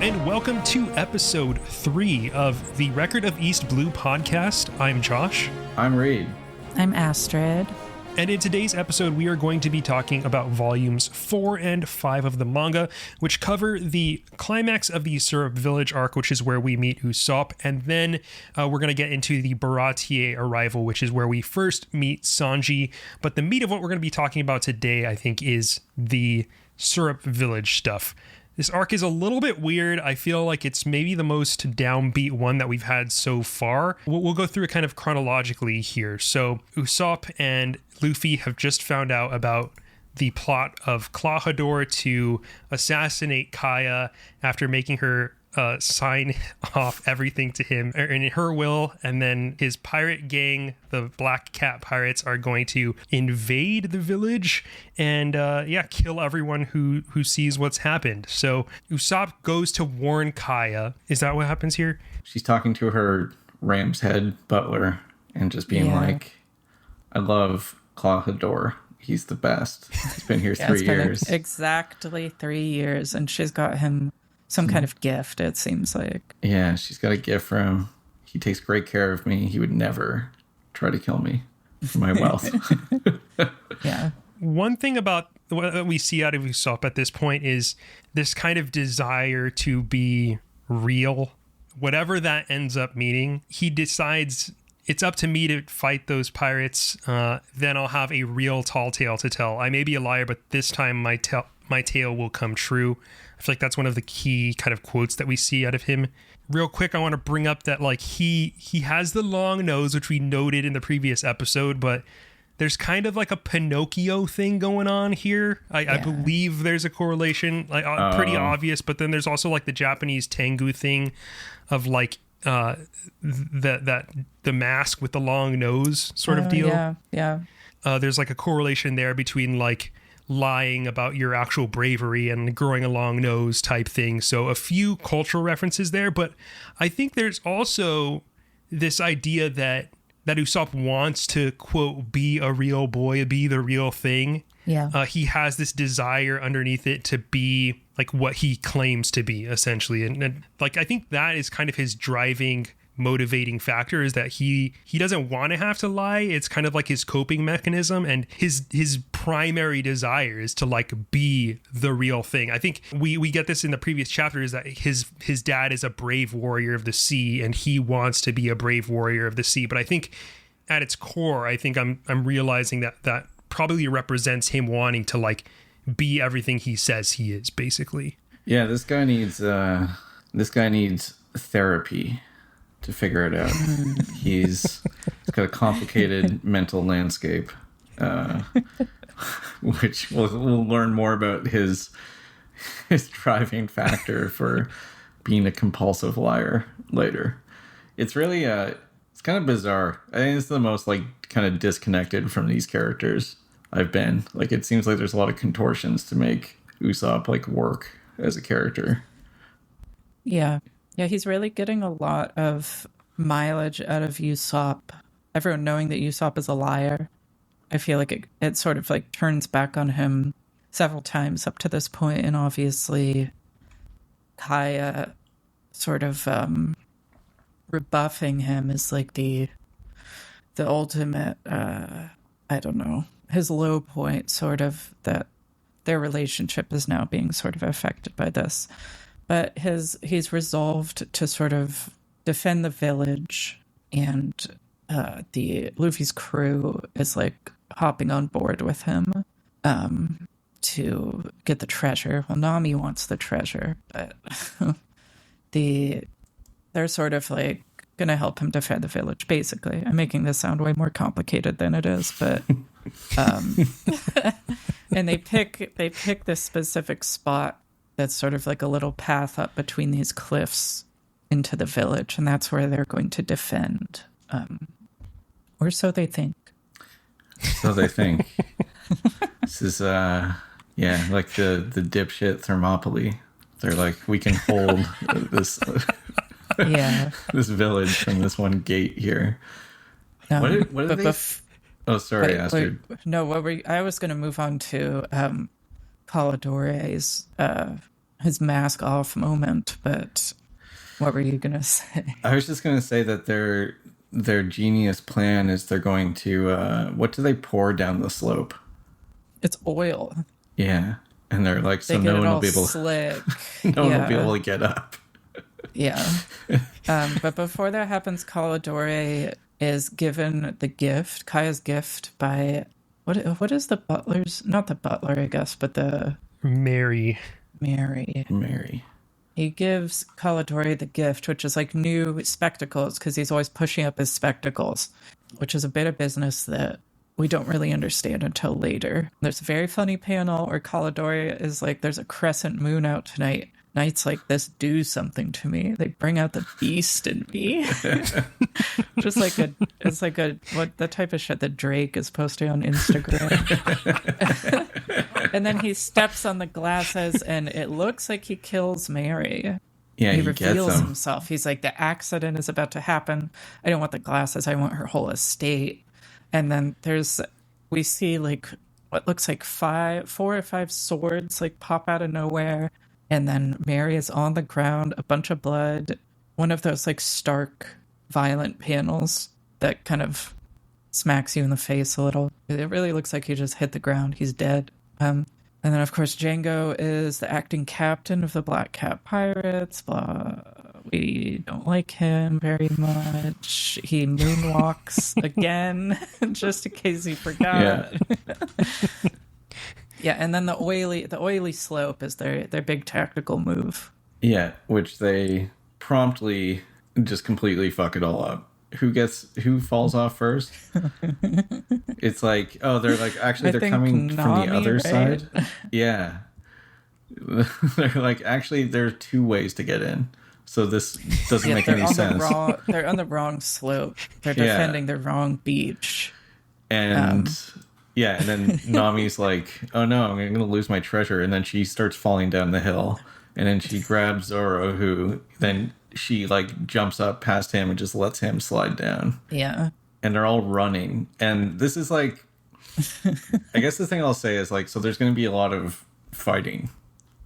and welcome to episode 3 of the Record of East Blue podcast. I'm Josh. I'm Reid. I'm Astrid. And in today's episode, we are going to be talking about volumes 4 and 5 of the manga, which cover the climax of the Syrup Village arc, which is where we meet Usopp. And then we're going to get into the Baratier arrival, which is where we first meet Sanji. But the meat of what we're going to be talking about today, I think, is the Syrup Village stuff. This arc is a little bit weird. I feel like it's maybe the most downbeat one that we've had so far. We'll go through it kind of chronologically here. So Usopp and Luffy have just found out about the plot of Klahadore to assassinate Kaya after making her sign off everything to him in her will, and then his pirate gang, the Black Cat Pirates, are going to invade the village and kill everyone who sees what's happened. So Usopp goes to warn Kaya. Is that what happens here? She's talking to her ram's head butler and just being like, I love Klahadore. He's the best. He's been here 3 years. Exactly 3 years, and she's got him some kind of gift, it seems like. Yeah, she's got a gift for him. He takes great care of me. He would never try to kill me for my wealth. Yeah. One thing about what we see out of Usopp at this point is this kind of desire to be real. Whatever that ends up meaning, he decides it's up to me to fight those pirates. Then I'll have a real tall tale to tell. I may be a liar, but this time my tale will come true. I feel like that's one of the key kind of quotes that we see out of him. Real quick, I want to bring up that like he has the long nose, which we noted in the previous episode, but there's kind of like a Pinocchio thing going on here. I believe there's a correlation, like pretty obvious, but then there's also like the Japanese Tengu thing of like the mask with the long nose sort of deal. Yeah. There's like a correlation there between like lying about your actual bravery and growing a long nose type thing. So a few cultural references there, but I think there's also this idea that Usopp wants to, quote, be a real boy, be the real thing. Yeah. He has this desire underneath it to be like what he claims to be, essentially. And like, I think that is kind of his driving, motivating factor, is that he doesn't want to have to lie. It's kind of like his coping mechanism, and his primary desire is to like be the real thing. I think we get this in the previous chapters that his dad is a brave warrior of the sea and he wants to be a brave warrior of the sea. But I think at its core, I think I'm realizing that probably represents him wanting to like be everything he says he is, basically. Yeah, this guy needs therapy to figure it out. He's got a complicated mental landscape, which we'll learn more about his driving factor for being a compulsive liar later. It's really it's kind of bizarre. I think it's the most like kind of disconnected from these characters I've been. Like, it seems like there's a lot of contortions to make Usopp like work as a character. Yeah, he's really getting a lot of mileage out of Usopp. Everyone knowing that Usopp is a liar. I feel like it sort of like turns back on him several times up to this point, and obviously Kaya sort of rebuffing him is like the ultimate, I don't know, his low point, sort of, that their relationship is now being sort of affected by this. But he's resolved to sort of defend the village, and the Luffy's crew is like hopping on board with him to get the treasure. Well, Nami wants the treasure, but they're sort of like going to help him defend the village, basically. I'm making this sound way more complicated than it is, but and they pick this specific spot that's sort of like a little path up between these cliffs into the village, and that's where they're going to defend. Or so they think. So they think. This is, like the dipshit Thermopylae. They're like, we can hold this this village from this one gate here. What did they... Oh, sorry, Astrid. No, I was going to move on to Caladore's his mask off moment. But what were you gonna say? I was just gonna say that their genius plan is they're going to what do they pour down the slope? It's oil. Yeah, and they're like, so They get no it one will all be able, slick. no one will be able to get up. Yeah. But before that happens, Caladore is given the gift, Kaya's gift, by what is the butler's, not the butler, I guess, but the Mary. Mary. He gives Caladore the gift, which is like new spectacles, because he's always pushing up his spectacles, which is a bit of business that we don't really understand until later. There's a very funny panel where Caladore is like, there's a crescent moon out tonight. Nights like this do something to me. They bring out the beast in me. Just like it's like what the type of shit that Drake is posting on Instagram. And then he steps on the glasses and it looks like he kills Mary. Yeah, He gets reveals them. himself. He's like, the accident is about to happen. I don't want the glasses. I want her whole estate. And then we see like what looks like 4 or 5 swords like pop out of nowhere. And then Mary is on the ground, a bunch of blood. One of those like stark, violent panels that kind of smacks you in the face a little. It really looks like he just hit the ground. He's dead. And then, of course, Django is the acting captain of the Black Cat Pirates. Blah. We don't like him very much. He moonwalks again, just in case he forgot. Yeah. Yeah, and then the oily slope is their big tactical move. Yeah, which they promptly just completely fuck it all up. Who falls off first? It's like, oh, they're like, actually they're coming from the other side. Yeah. They're like, actually there are 2 ways to get in. So this doesn't make any sense. They're on the wrong slope. They're defending the wrong beach. And yeah, and then Nami's like, oh no, I'm going to lose my treasure. And then she starts falling down the hill. And then she grabs Zoro, who then she like jumps up past him and just lets him slide down. Yeah. And they're all running. And this is like, I guess the thing I'll say is like, so there's going to be a lot of fighting.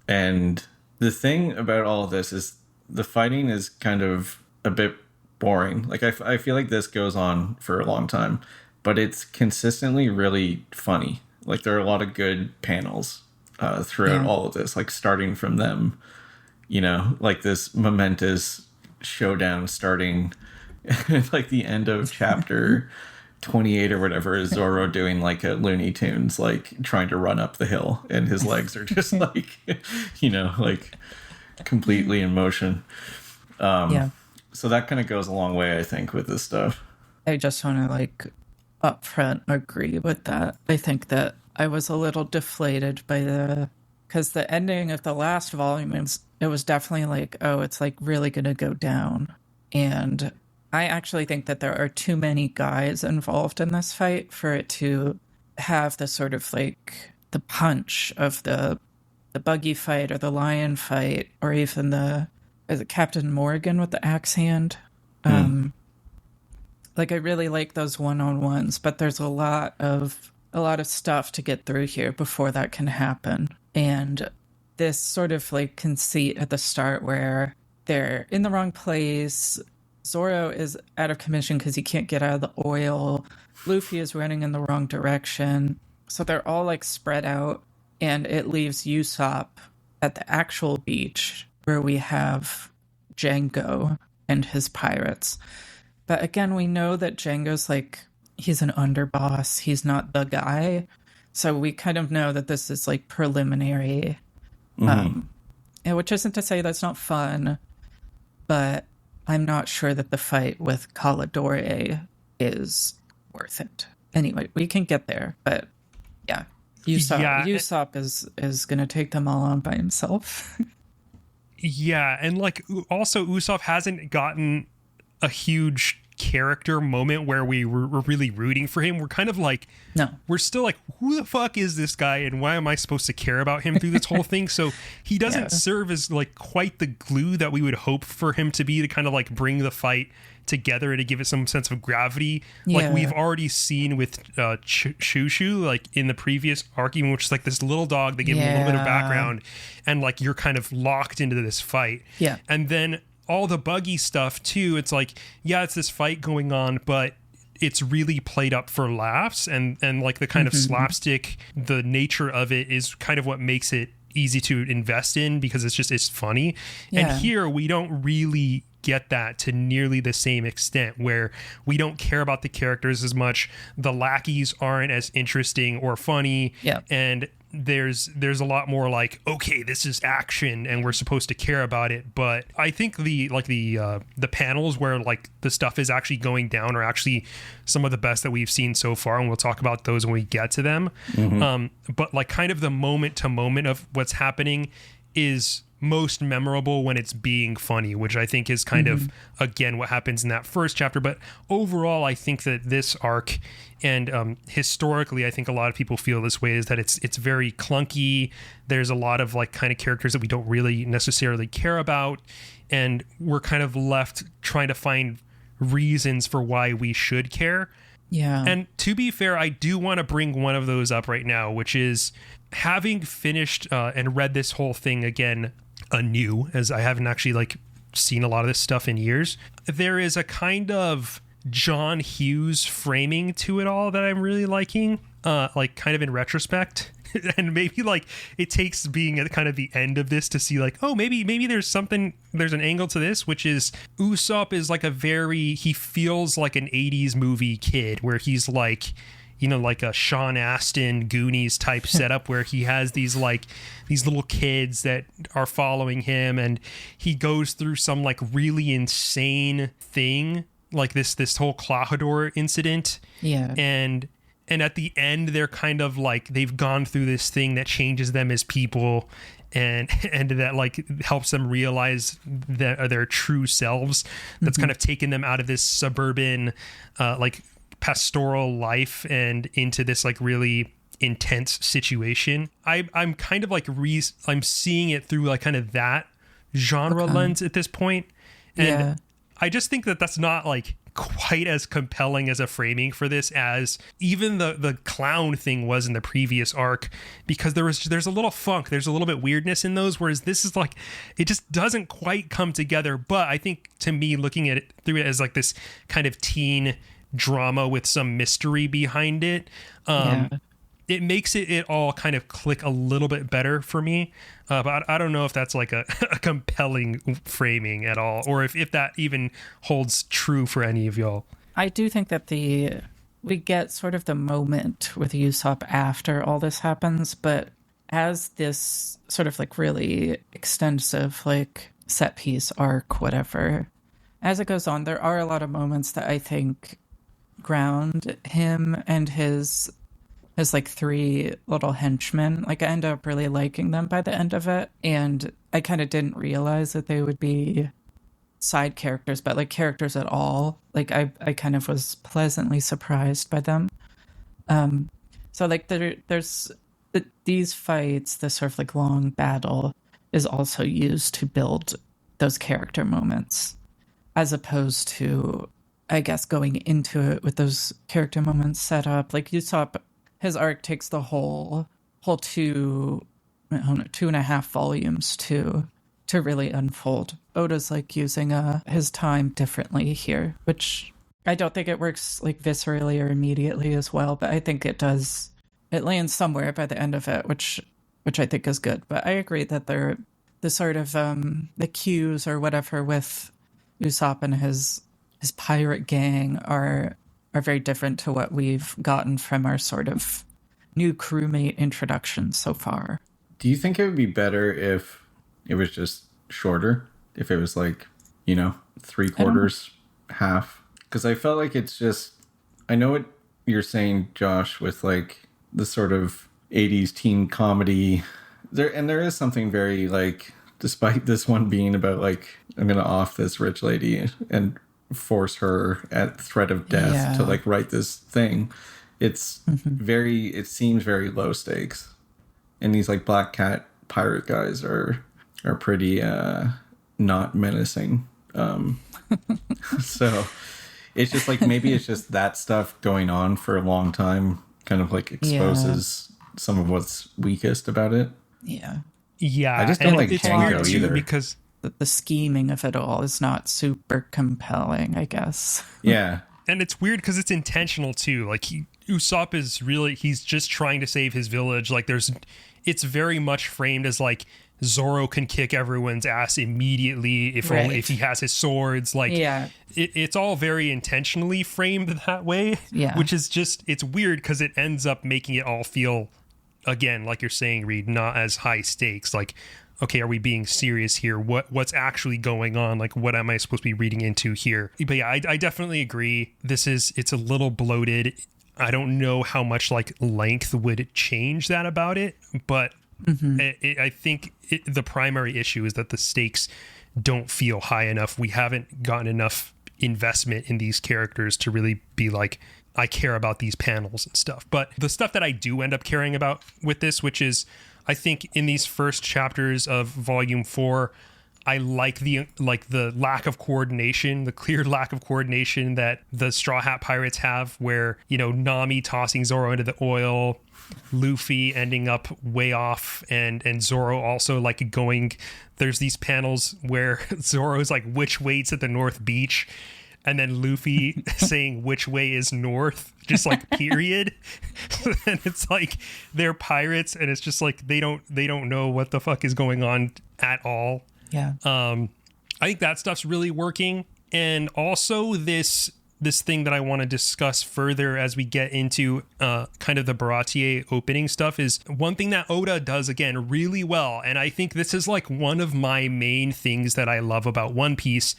And the thing about all of this is the fighting is kind of a bit boring. Like I feel like this goes on for a long time. But it's consistently really funny. Like there are a lot of good panels throughout all of this, like starting from them, like this momentous showdown starting at like the end of chapter 28 or whatever is Zoro doing like a Looney Tunes, like trying to run up the hill and his legs are just like, like completely in motion. So that kind of goes a long way, I think, with this stuff. I just want to like upfront agree with that. I think that I was a little deflated by because the ending of the last volume, it was definitely like, oh, it's like really going to go down. And I actually think that there are too many guys involved in this fight for it to have the sort of like the punch of the buggy fight or the lion fight, or even is it Captain Morgan with the axe hand? Like I really like those one-on-ones, but there's a lot of stuff to get through here before that can happen. And this sort of like conceit at the start where they're in the wrong place, Zoro is out of commission because he can't get out of the oil, Luffy is running in the wrong direction, so they're all like spread out, and it leaves Usopp at the actual beach where we have Django and his pirates. But again, we know that Django's like, he's an underboss. He's not the guy. So we kind of know that this is like preliminary. And which isn't to say that's not fun, but I'm not sure that the fight with Caladore is worth it. Anyway, we can get there. But yeah, Usopp is going to take them all on by himself. Yeah, and like also Usopp hasn't gotten a huge character moment where we're really rooting for him. We're kind of like, No. we're still like, who the fuck is this guy and why am I supposed to care about him through this whole thing? So he doesn't serve as like quite the glue that we would hope for him to be, to kind of like bring the fight together and to give it some sense of gravity, like we've already seen with Shushu, like in the previous arc, even, which is like this little dog. They give him a little bit of background, and like you're kind of locked into this fight. And then all the buggy stuff too. It's like, yeah, it's this fight going on, but it's really played up for laughs, and like the kind of slapstick, the nature of it is kind of what makes it easy to invest in, because it's funny. And here we don't really get that to nearly the same extent, where we don't care about the characters as much. The lackeys aren't as interesting or funny. And there's a lot more like, okay, this is action and we're supposed to care about it. But I think the panels where like the stuff is actually going down are actually some of the best that we've seen so far, and we'll talk about those when we get to them. But like kind of the moment to moment of what's happening is most memorable when it's being funny, which I think is kind of, again, what happens in that first chapter. But overall, I think that this arc, and historically, I think a lot of people feel this way, is that it's very clunky. There's a lot of like kind of characters that we don't really necessarily care about, and we're kind of left trying to find reasons for why we should care. And to be fair, I do want to bring one of those up right now, which is having finished and read this whole thing again anew, as I haven't actually like seen a lot of this stuff in years. There is a kind of John Hughes framing to it all that I'm really liking, like kind of in retrospect. And maybe like it takes being at kind of the end of this to see like, oh, maybe there's an angle to this, which is Usopp is like he feels like an 80s movie kid, where he's like, you know, like a Sean Astin Goonies type setup, where he has these little kids that are following him, and he goes through some like really insane thing, like this whole Klahadore incident. And at the end, they're kind of like, they've gone through this thing that changes them as people, and that like helps them realize their true selves. That's kind of taken them out of this suburban, like pastoral life and into this like really intense situation. I'm kind of like I'm seeing it through like kind of that genre lens at this point. And I just think that that's not like quite as compelling as a framing for this as even the clown thing was in the previous arc, because there's a little funk, there's a little bit weirdness in those, whereas this is like, it just doesn't quite come together. But I think, to me, looking at it through it as like this kind of teen drama with some mystery behind it, it makes it all kind of click a little bit better for me. But I don't know if that's like a compelling framing at all, or if that even holds true for any of y'all. I do think that we get sort of the moment with Usopp after all this happens, but as this sort of like really extensive like set piece arc, whatever, as it goes on, there are a lot of moments that I think ground him and his like three little henchmen. Like I end up really liking them by the end of it, and I kind of didn't realize that they would be side characters, but like characters at all. Like I kind of was pleasantly surprised by them. So like there's these fights, this sort of like long battle is also used to build those character moments, as opposed to, I guess, going into it with those character moments set up. Like Usopp, his arc takes the whole 2.5 volumes to really unfold. Oda's like using his time differently here, which I don't think it works like viscerally or immediately as well, but I think it does. It lands somewhere by the end of it, which I think is good. But I agree that they're the sort of the cues or whatever with Usopp and his pirate gang are very different to what we've gotten from our sort of new crewmate introduction so far. Do you think it would be better if it was just shorter? If it was like, 3/4, half? Because I felt like it's just, I know what you're saying, Josh, with like the sort of 80s teen comedy. There is something very like, despite this one being about like, I'm going to off this rich lady and force her at threat of death to like write this thing. It's it seems very low stakes. And these like Black Cat pirate guys are pretty not menacing. So it's just like, maybe it's just that stuff going on for a long time kind of like exposes some of what's weakest about it. Yeah, I just don't like Django either. Because the scheming of it all is not super compelling, I guess. Yeah. And it's weird because it's intentional too. Like Usopp is really, he's just trying to save his village. Like it's very much framed as like Zoro can kick everyone's ass immediately only if he has his swords. Like it's all very intentionally framed that way. Yeah. Which is just, it's weird because it ends up making it all feel, again, like you're saying, Reid, not as high stakes. Like, okay, are we being serious here? What's actually going on? Like, what am I supposed to be reading into here? But yeah, I definitely agree. It's a little bloated. I don't know how much like length would change that about it, but I think the primary issue is that the stakes don't feel high enough. We haven't gotten enough investment in these characters to really be like, I care about these panels and stuff. But the stuff that I do end up caring about with this, which is, I think in these first chapters of volume 4, I like the lack of coordination, the clear lack of coordination that the Straw Hat Pirates have, where, you know, Nami tossing Zoro into the oil, Luffy ending up way off, and Zoro also like going, there's these panels where Zoro's like, which way to the North Beach? And then Luffy saying which way is north, just like period. And it's like they're pirates, and it's just like they don't know what the fuck is going on at all. Yeah. I think that stuff's really working. And also this thing that I want to discuss further as we get into kind of the Baratier opening stuff is one thing that Oda does again really well. And I think this is like one of my main things that I love about One Piece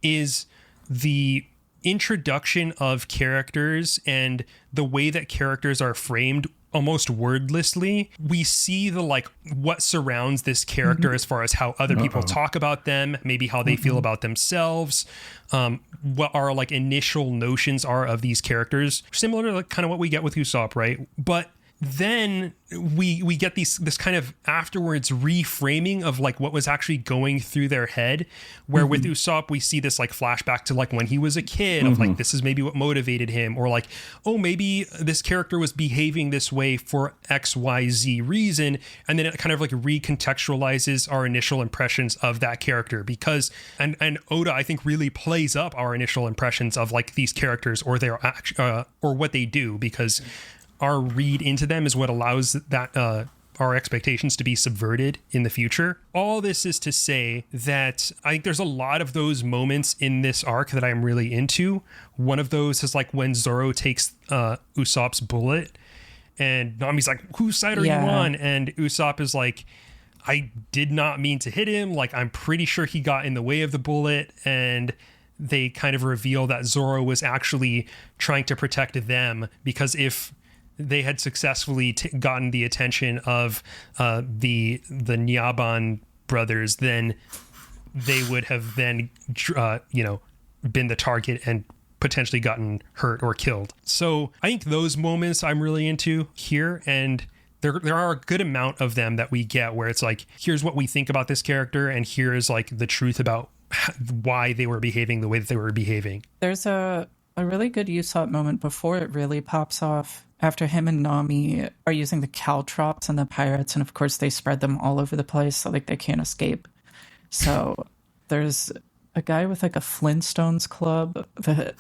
is the introduction of characters and the way that characters are framed almost wordlessly. We see the like what surrounds this character as far as how other people talk about them, maybe how they feel about themselves, what our like initial notions are of these characters, similar to like kind of what we get with Usopp, right? But then we get this kind of afterwards reframing of like what was actually going through their head, where with Usopp we see this like flashback to like when he was a kid of like, this is maybe what motivated him, or like, oh, maybe this character was behaving this way for XYZ reason, and then it kind of like recontextualizes our initial impressions of that character, because and Oda I think really plays up our initial impressions of like these characters or their or what they do, because our read into them is what allows that our expectations to be subverted in the future. All this is to say that I think there's a lot of those moments in this arc that I'm really into. One of those is like when Zoro takes Usopp's bullet, and Nami's like, whose side are you on? And Usopp is like, I did not mean to hit him. Like, I'm pretty sure he got in the way of the bullet. And they kind of reveal that Zoro was actually trying to protect them, because if they had successfully gotten the attention of the Nyaban brothers, then they would have then been the target and potentially gotten hurt or killed. So I think those moments I'm really into here, and there are a good amount of them that we get where it's like, here's what we think about this character, and here's like the truth about why they were behaving the way that they were behaving. There's a really good Usopp moment before it really pops off, after him and Nami are using the caltrops and the pirates, and of course they spread them all over the place so like they can't escape. So there's a guy with like a Flintstones club that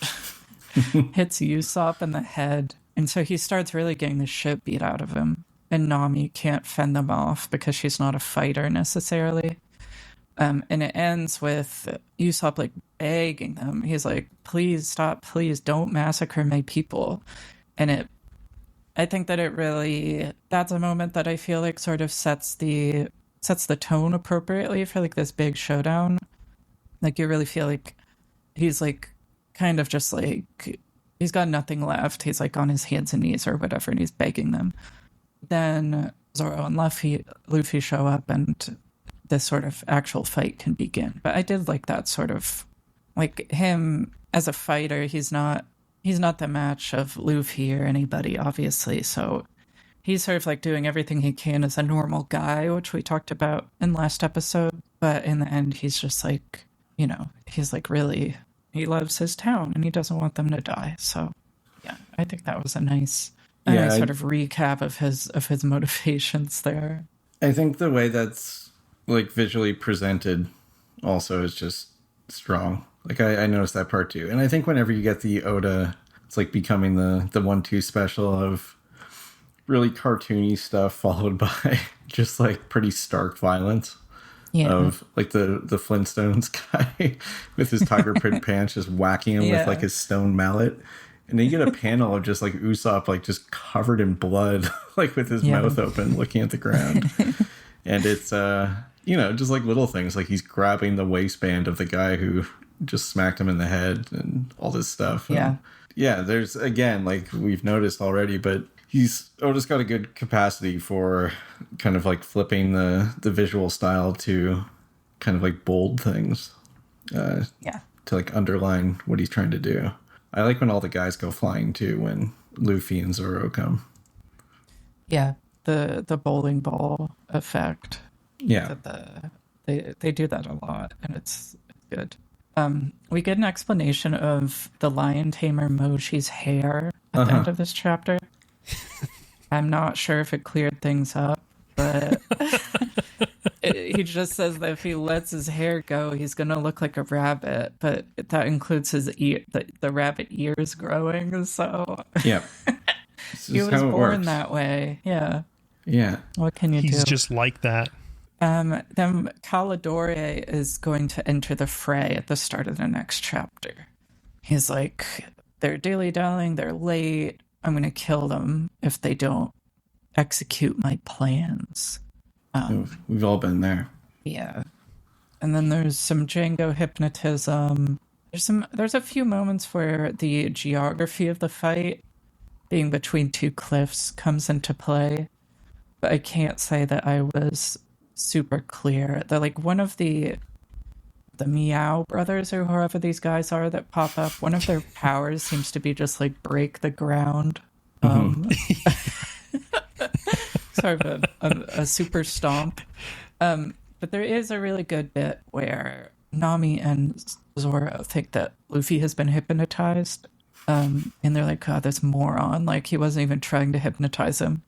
hits Usopp in the head, and so he starts really getting the shit beat out of him, and Nami can't fend them off because she's not a fighter necessarily. And it ends with Usopp like begging them. He's like, please stop, please don't massacre my people. And I think that that's a moment that I feel like sort of sets the tone appropriately for like this big showdown. Like you really feel like he's like kind of just like, he's got nothing left. He's like on his hands and knees or whatever, and he's begging them. Then Zoro and Luffy show up, and this sort of actual fight can begin. But I did like that sort of like him as a fighter, he's not the match of Luffy or anybody, obviously. So he's sort of like doing everything he can as a normal guy, which we talked about in last episode. But in the end, he's just like, he's like really, he loves his town and he doesn't want them to die. So yeah, I think that was a nice sort of recap of his motivations there. I think the way that's like visually presented also is just strong. Like I noticed that part too. And I think whenever you get the Oda, it's like becoming the 1-2 special of really cartoony stuff followed by just like pretty stark violence. Yeah. Of like the Flintstones guy with his tiger print pants just whacking him with like his stone mallet. And then you get a panel of just like Usopp like just covered in blood, like with his mouth open looking at the ground. And it's just like little things, like he's grabbing the waistband of the guy who just smacked him in the head and all this stuff. And there's, again, like we've noticed already, but Oda's got a good capacity for kind of like flipping the visual style to kind of like bold things to like underline what he's trying to do. I like when all the guys go flying too, when Luffy and Zoro come. Yeah, the bowling ball effect. Yeah. They do that a lot, and it's good. We get an explanation of the lion tamer Moshi's hair at the end of this chapter. I'm not sure if it cleared things up, but he just says that if he lets his hair go, he's going to look like a rabbit, but that includes his the rabbit ears growing, so... Yeah. He was born that way, yeah. Yeah. What can you do? He's just like that. Then Calidore is going to enter the fray at the start of the next chapter. He's like, they're dilly-dallying, they're late, I'm going to kill them if they don't execute my plans. We've all been there. Yeah. And then there's some Django hypnotism. There's a few moments where the geography of the fight, being between two cliffs, comes into play. But I can't say that I was super clear. They're like one of the Meow brothers or whoever these guys are that pop up. One of their powers seems to be just like break the ground. Sort of a super stomp. But there is a really good bit where Nami and Zoro think that Luffy has been hypnotized. And they're like, oh, this moron. Like, he wasn't even trying to hypnotize him.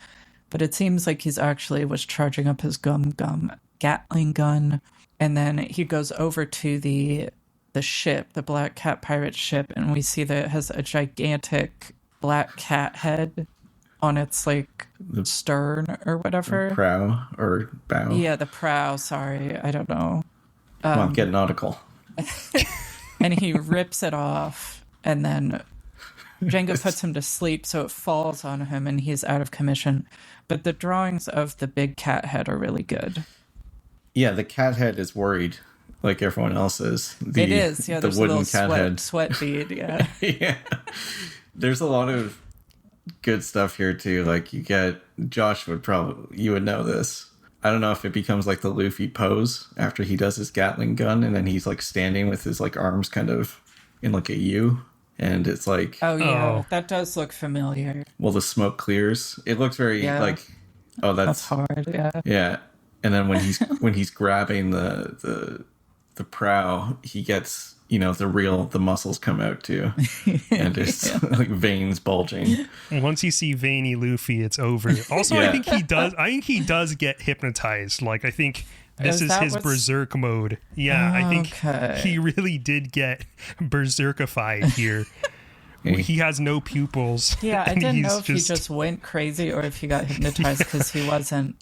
But it seems like he's actually was charging up his Gatling gun. And then he goes over to the ship, the Black Cat pirate ship, and we see that it has a gigantic black cat head on its, like, stern or whatever. Prow or bow. Yeah, the prow, sorry. I don't know. Come on, get nautical. And he rips it off, and then Django puts him to sleep, so it falls on him, and he's out of commission. But the drawings of the big cat head are really good. Yeah, the cat head is worried, like everyone else is. It is, yeah. The wooden cat head. Sweat bead, yeah. Yeah. There's a lot of good stuff here, too. Like, you get... Josh you would know this. I don't know if it becomes like the Luffy pose after he does his Gatling gun, and then he's, like, standing with his, like, arms kind of in, like, a U. And it's like... Oh, yeah. That does look familiar. Well, the smoke clears. It looks very, like... Oh, that's hard, yeah. Yeah. And then when he's grabbing the prow, he gets, the muscles come out too. And it's like veins bulging. And once you see veiny Luffy, it's over. Also, I think he does get hypnotized. Like, I think this is his berserk mode. Yeah, I think he really did get berserkified here. He has no pupils. Yeah, I didn't know if he just went crazy or if he got hypnotized because he wasn't.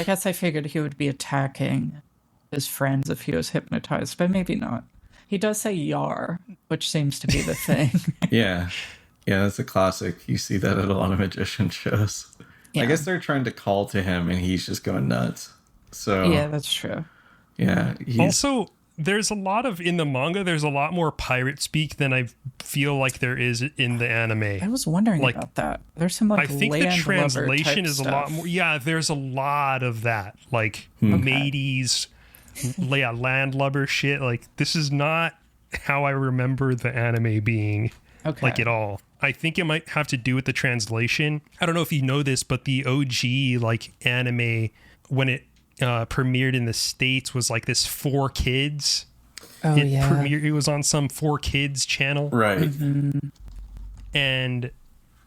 I guess I figured he would be attacking his friends if he was hypnotized, but maybe not. He does say "yar," which seems to be the thing. Yeah, that's a classic. You see that at a lot of magician shows. Yeah. I guess they're trying to call to him, and he's just going nuts. So yeah, that's true. Yeah. Also, there's a lot more pirate speak than I feel like there is in the anime. I was wondering about that. There's some I think the translation is stuff. a lot more. Yeah, there's a lot of that, like mateys, landlubber shit. Like, this is not how I remember the anime being, Okay. like, at all. I think it might have to do with the translation. I don't know if you know this, but the OG like anime, when it premiered in the States, was like this 4Kids. Oh, yeah. It was on some 4Kids channel. Right. Mm-hmm. And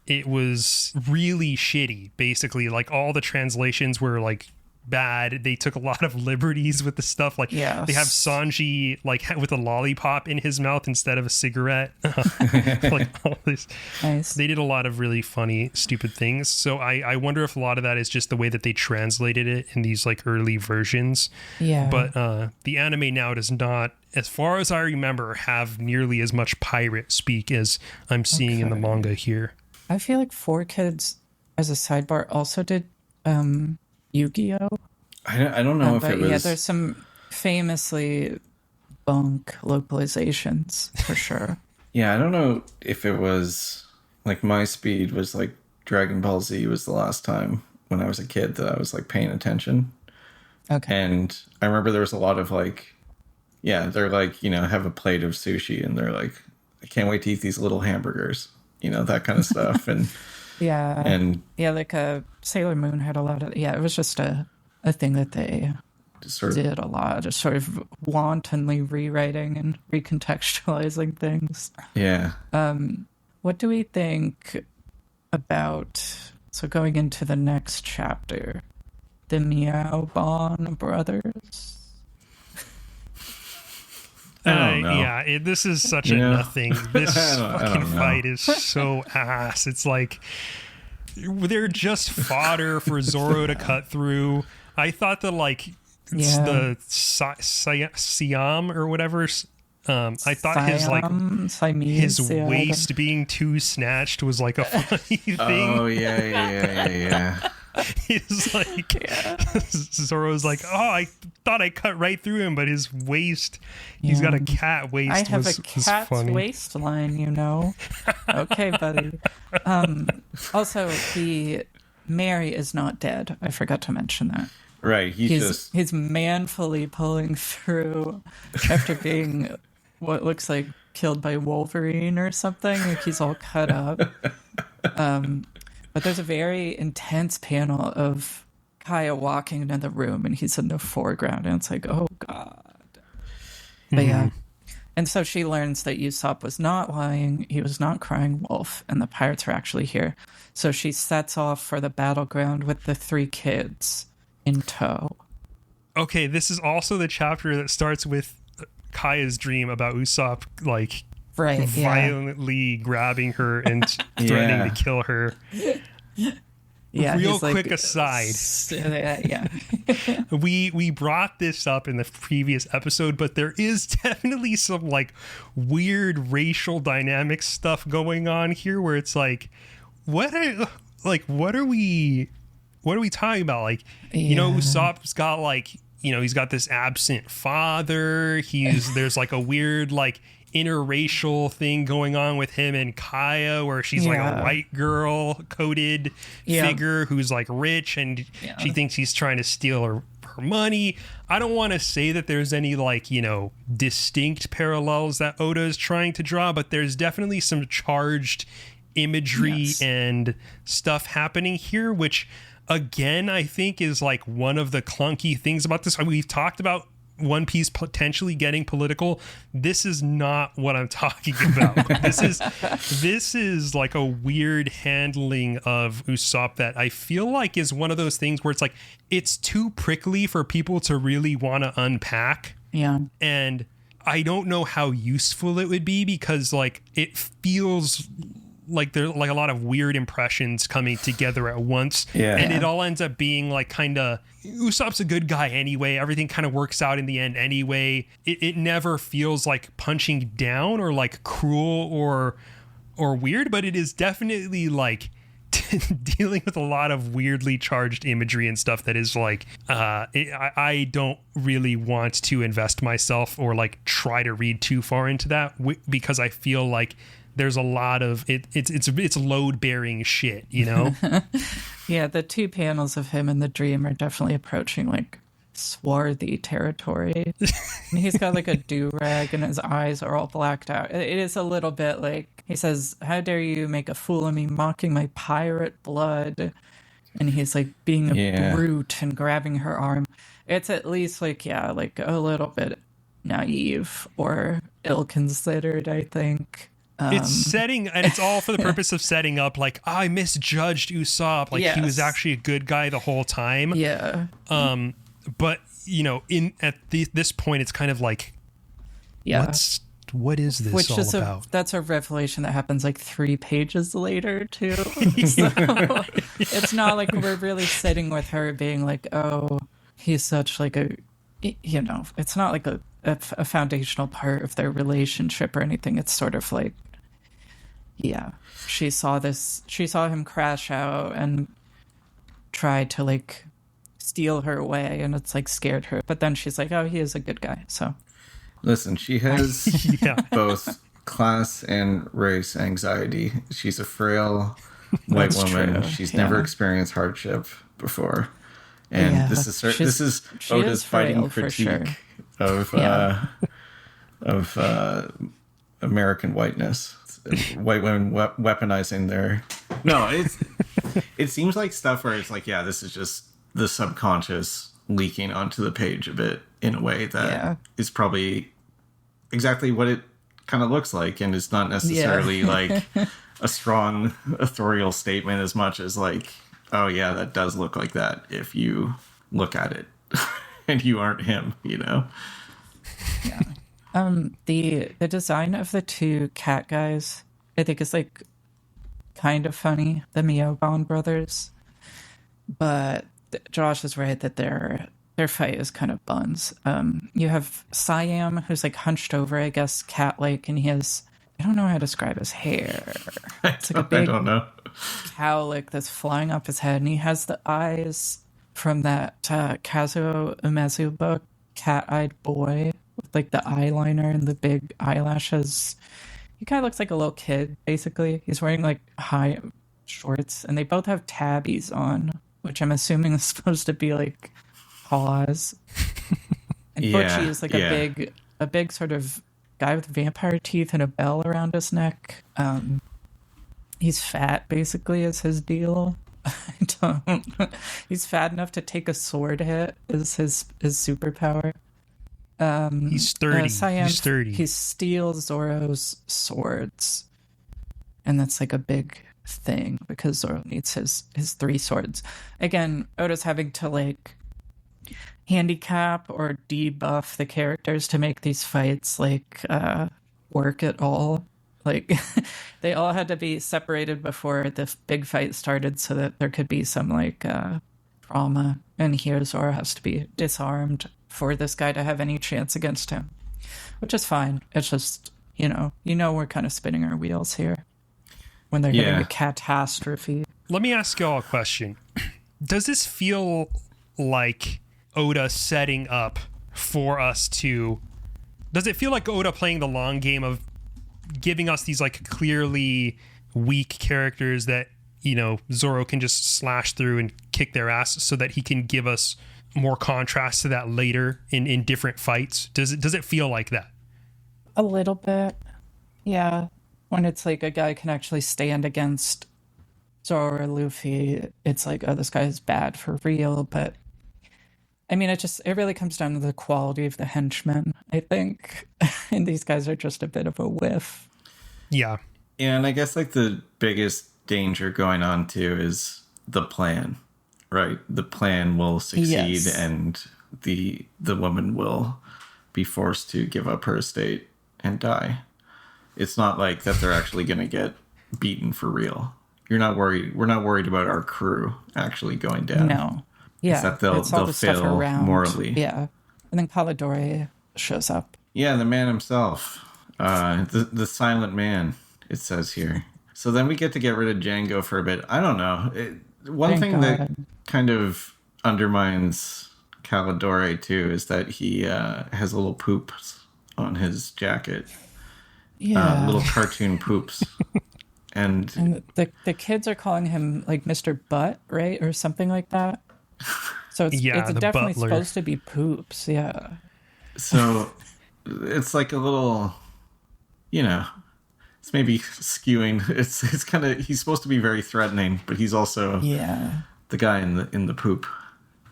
it was really shitty. Basically, like, all the translations were like bad. They took a lot of liberties with the stuff. Like, Yes. they have Sanji like with a lollipop in his mouth instead of a cigarette. Like, all this. Nice. They did a lot of really funny, stupid things. So I wonder if a lot of that is just the way that they translated it in these like early versions. Yeah. But the anime now does not, as far as I remember, have nearly as much pirate speak as I'm seeing in the Okay. manga here. I feel like 4Kids, as a sidebar, also did Yu-Gi-Oh! I don't know if But it was. yeah, there's some famously bunk localizations for sure. Yeah, I don't know if it was like my speed was like Dragon Ball Z was the last time when I was a kid that I was like paying attention. Okay. And I remember there was a lot of like, yeah, they're like, you know, have a plate of sushi and they're like, I can't wait to eat these little hamburgers, you know, that kind of stuff. And Yeah. and Yeah, like Sailor Moon had a lot of, yeah, it was just a thing that they just sort of did a lot, just sort of wantonly rewriting and recontextualizing things. yeah. What do we think about, so going into the next chapter, the Meow Bon brothers? I don't know. Yeah, this is such You a know? nothing. This I fucking don't know. fight is so ass. It's like they're just fodder for Zoro to cut through. I thought that like it's Yeah. the Siam or whatever. I thought his like Siamese, his yeah, waist being too snatched was like a funny thing. Oh yeah. He's like, Zoro's like, oh, I thought I cut right through him, but his waist, he's got a cat waist. I have was a cat's funny. waistline, you know. Okay, buddy. Also, Mary is not dead. I forgot to mention that. Right. He's manfully pulling through after being what looks like killed by Wolverine or something. Like he's all cut up. But there's a very intense panel of Kaya walking into the room and he's in the foreground and it's like, oh God. But yeah. And so she learns that Usopp was not lying. He was not crying wolf and the pirates are actually here. So she sets off for the battleground with the 3 kids in tow. Okay, this is also the chapter that starts with Kaya's dream about Usopp like Right, yeah. violently grabbing her and threatening to kill her. Yeah, Real he's like, quick aside. Yeah. We brought this up in the previous episode, but there is definitely some like weird racial dynamic stuff going on here where it's like what are we talking about? Like, you know, Usopp's got like, you know, he's got this absent father. There's like a weird like interracial thing going on with him and Kaya where she's like a white girl coded figure who's like rich and she thinks he's trying to steal her money. I don't want to say that there's any like, you know, distinct parallels that Oda is trying to draw, but there's definitely some charged imagery and stuff happening here, which again, I think is like one of the clunky things about this. We've talked about One Piece potentially getting political. This is not what I'm talking about. This is like a weird handling of Usopp that I feel like is one of those things where it's like it's too prickly for people to really want to unpack. Yeah. And I don't know how useful it would be because like it feels like there's like a lot of weird impressions coming together at once. Yeah. And it all ends up being like kind of Usopp's a good guy anyway. Everything kind of works out in the end anyway. It never feels like punching down or like cruel or weird, but it is definitely like dealing with a lot of weirdly charged imagery and stuff that is like I don't really want to invest myself or like try to read too far into that because I feel like there's a lot of it's load bearing shit, you know. Yeah, the 2 panels of him in the dream are definitely approaching like swarthy territory. And he's got like a do-rag and his eyes are all blacked out. It is a little bit like, he says, "How dare you make a fool of me, mocking my pirate blood?" And he's like being a brute and grabbing her arm. It's at least like, yeah, like a little bit naive or ill-considered, I think. It's setting, and it's all for the purpose of setting up, like, I misjudged Usopp. Like, he was actually a good guy the whole time. Yeah. But, you know, at this point, it's kind of like, what is this Which all is about? That's a revelation that happens like 3 pages later, too. So it's not like we're really sitting with her being like, oh, he's such like a, you know, it's not like a foundational part of their relationship or anything. It's sort of like, yeah, she saw him crash out and try to like steal her away, and it's like scared her. But then she's like, oh, he is a good guy. So listen, she has both class and race anxiety. She's a frail white woman. True. She's never experienced hardship before. And this is Oda's fighting critique of American whiteness. White women weaponizing their... No, it seems like stuff where it's like, yeah, this is just the subconscious leaking onto the page a bit in a way that is probably exactly what it kind of looks like, and it's not necessarily like a strong authorial statement as much as like, oh yeah, that does look like that if you look at it and you aren't him, you know? Yeah. The design of the 2 cat guys, I think, is like kind of funny, the Miobon brothers. But Josh is right that their fight is kind of buns. You have Siam, who's like hunched over, I guess, cat-like, and he has, I don't know how to describe his hair. It's like a big I don't know. cowlick that's flying up his head, and he has the eyes from that Kazuo Umezu book, Cat-Eyed Boy, with like the eyeliner and the big eyelashes. He kind of looks like a little kid, basically. He's wearing like high shorts, and they both have tabbies on, which I'm assuming is supposed to be like paws. And Butchie is like a big sort of guy with vampire teeth and a bell around his neck. He's fat, basically, is his deal. He's fat enough to take a sword hit, is his superpower. He's sturdy. He's sturdy. He steals Zoro's swords, and that's like a big thing because Zoro needs his 3 swords. Again, Oda's having to like handicap or debuff the characters to make these fights like work at all. Like they all had to be separated before the big fight started so that there could be some like drama, and here Zoro has to be disarmed for this guy to have any chance against him, which is fine. It's just, you know we're kind of spinning our wheels here when they're getting a catastrophe. Let me ask y'all a question. Does this feel like Oda setting up for us to... Does it feel like Oda playing the long game of giving us these like clearly weak characters that, you know, Zoro can just slash through and kick their ass so that he can give us more contrast to that later in different fights? Does it feel like that? A little bit. Yeah. When it's like a guy can actually stand against Zoro or Luffy, it's like, oh, this guy is bad for real. But I mean, it really comes down to the quality of the henchmen, I think. And these guys are just a bit of a whiff. Yeah. And I guess like the biggest danger going on too is the plan, right? The plan will succeed, and the woman will be forced to give up her estate and die. It's not like that they're actually going to get beaten for real. You're not worried. We're not worried about our crew actually going down. No. Yeah. It's that they'll fail morally. Yeah. And then Polidori shows up. Yeah, the man himself. The silent man, it says here. So then we get to get rid of Django for a bit. I don't know. One Thank thing God. that kind of undermines Calidore too is that he has little poops on his jacket. Yeah. Little cartoon poops. And the kids are calling him like Mr. Butt, right? Or something like that. So it's Yeah, the definitely butler. supposed to be poops. Yeah. So it's like a little, you know, it's maybe skewing. It's kind of, he's supposed to be very threatening, but he's also Yeah. the guy in the poop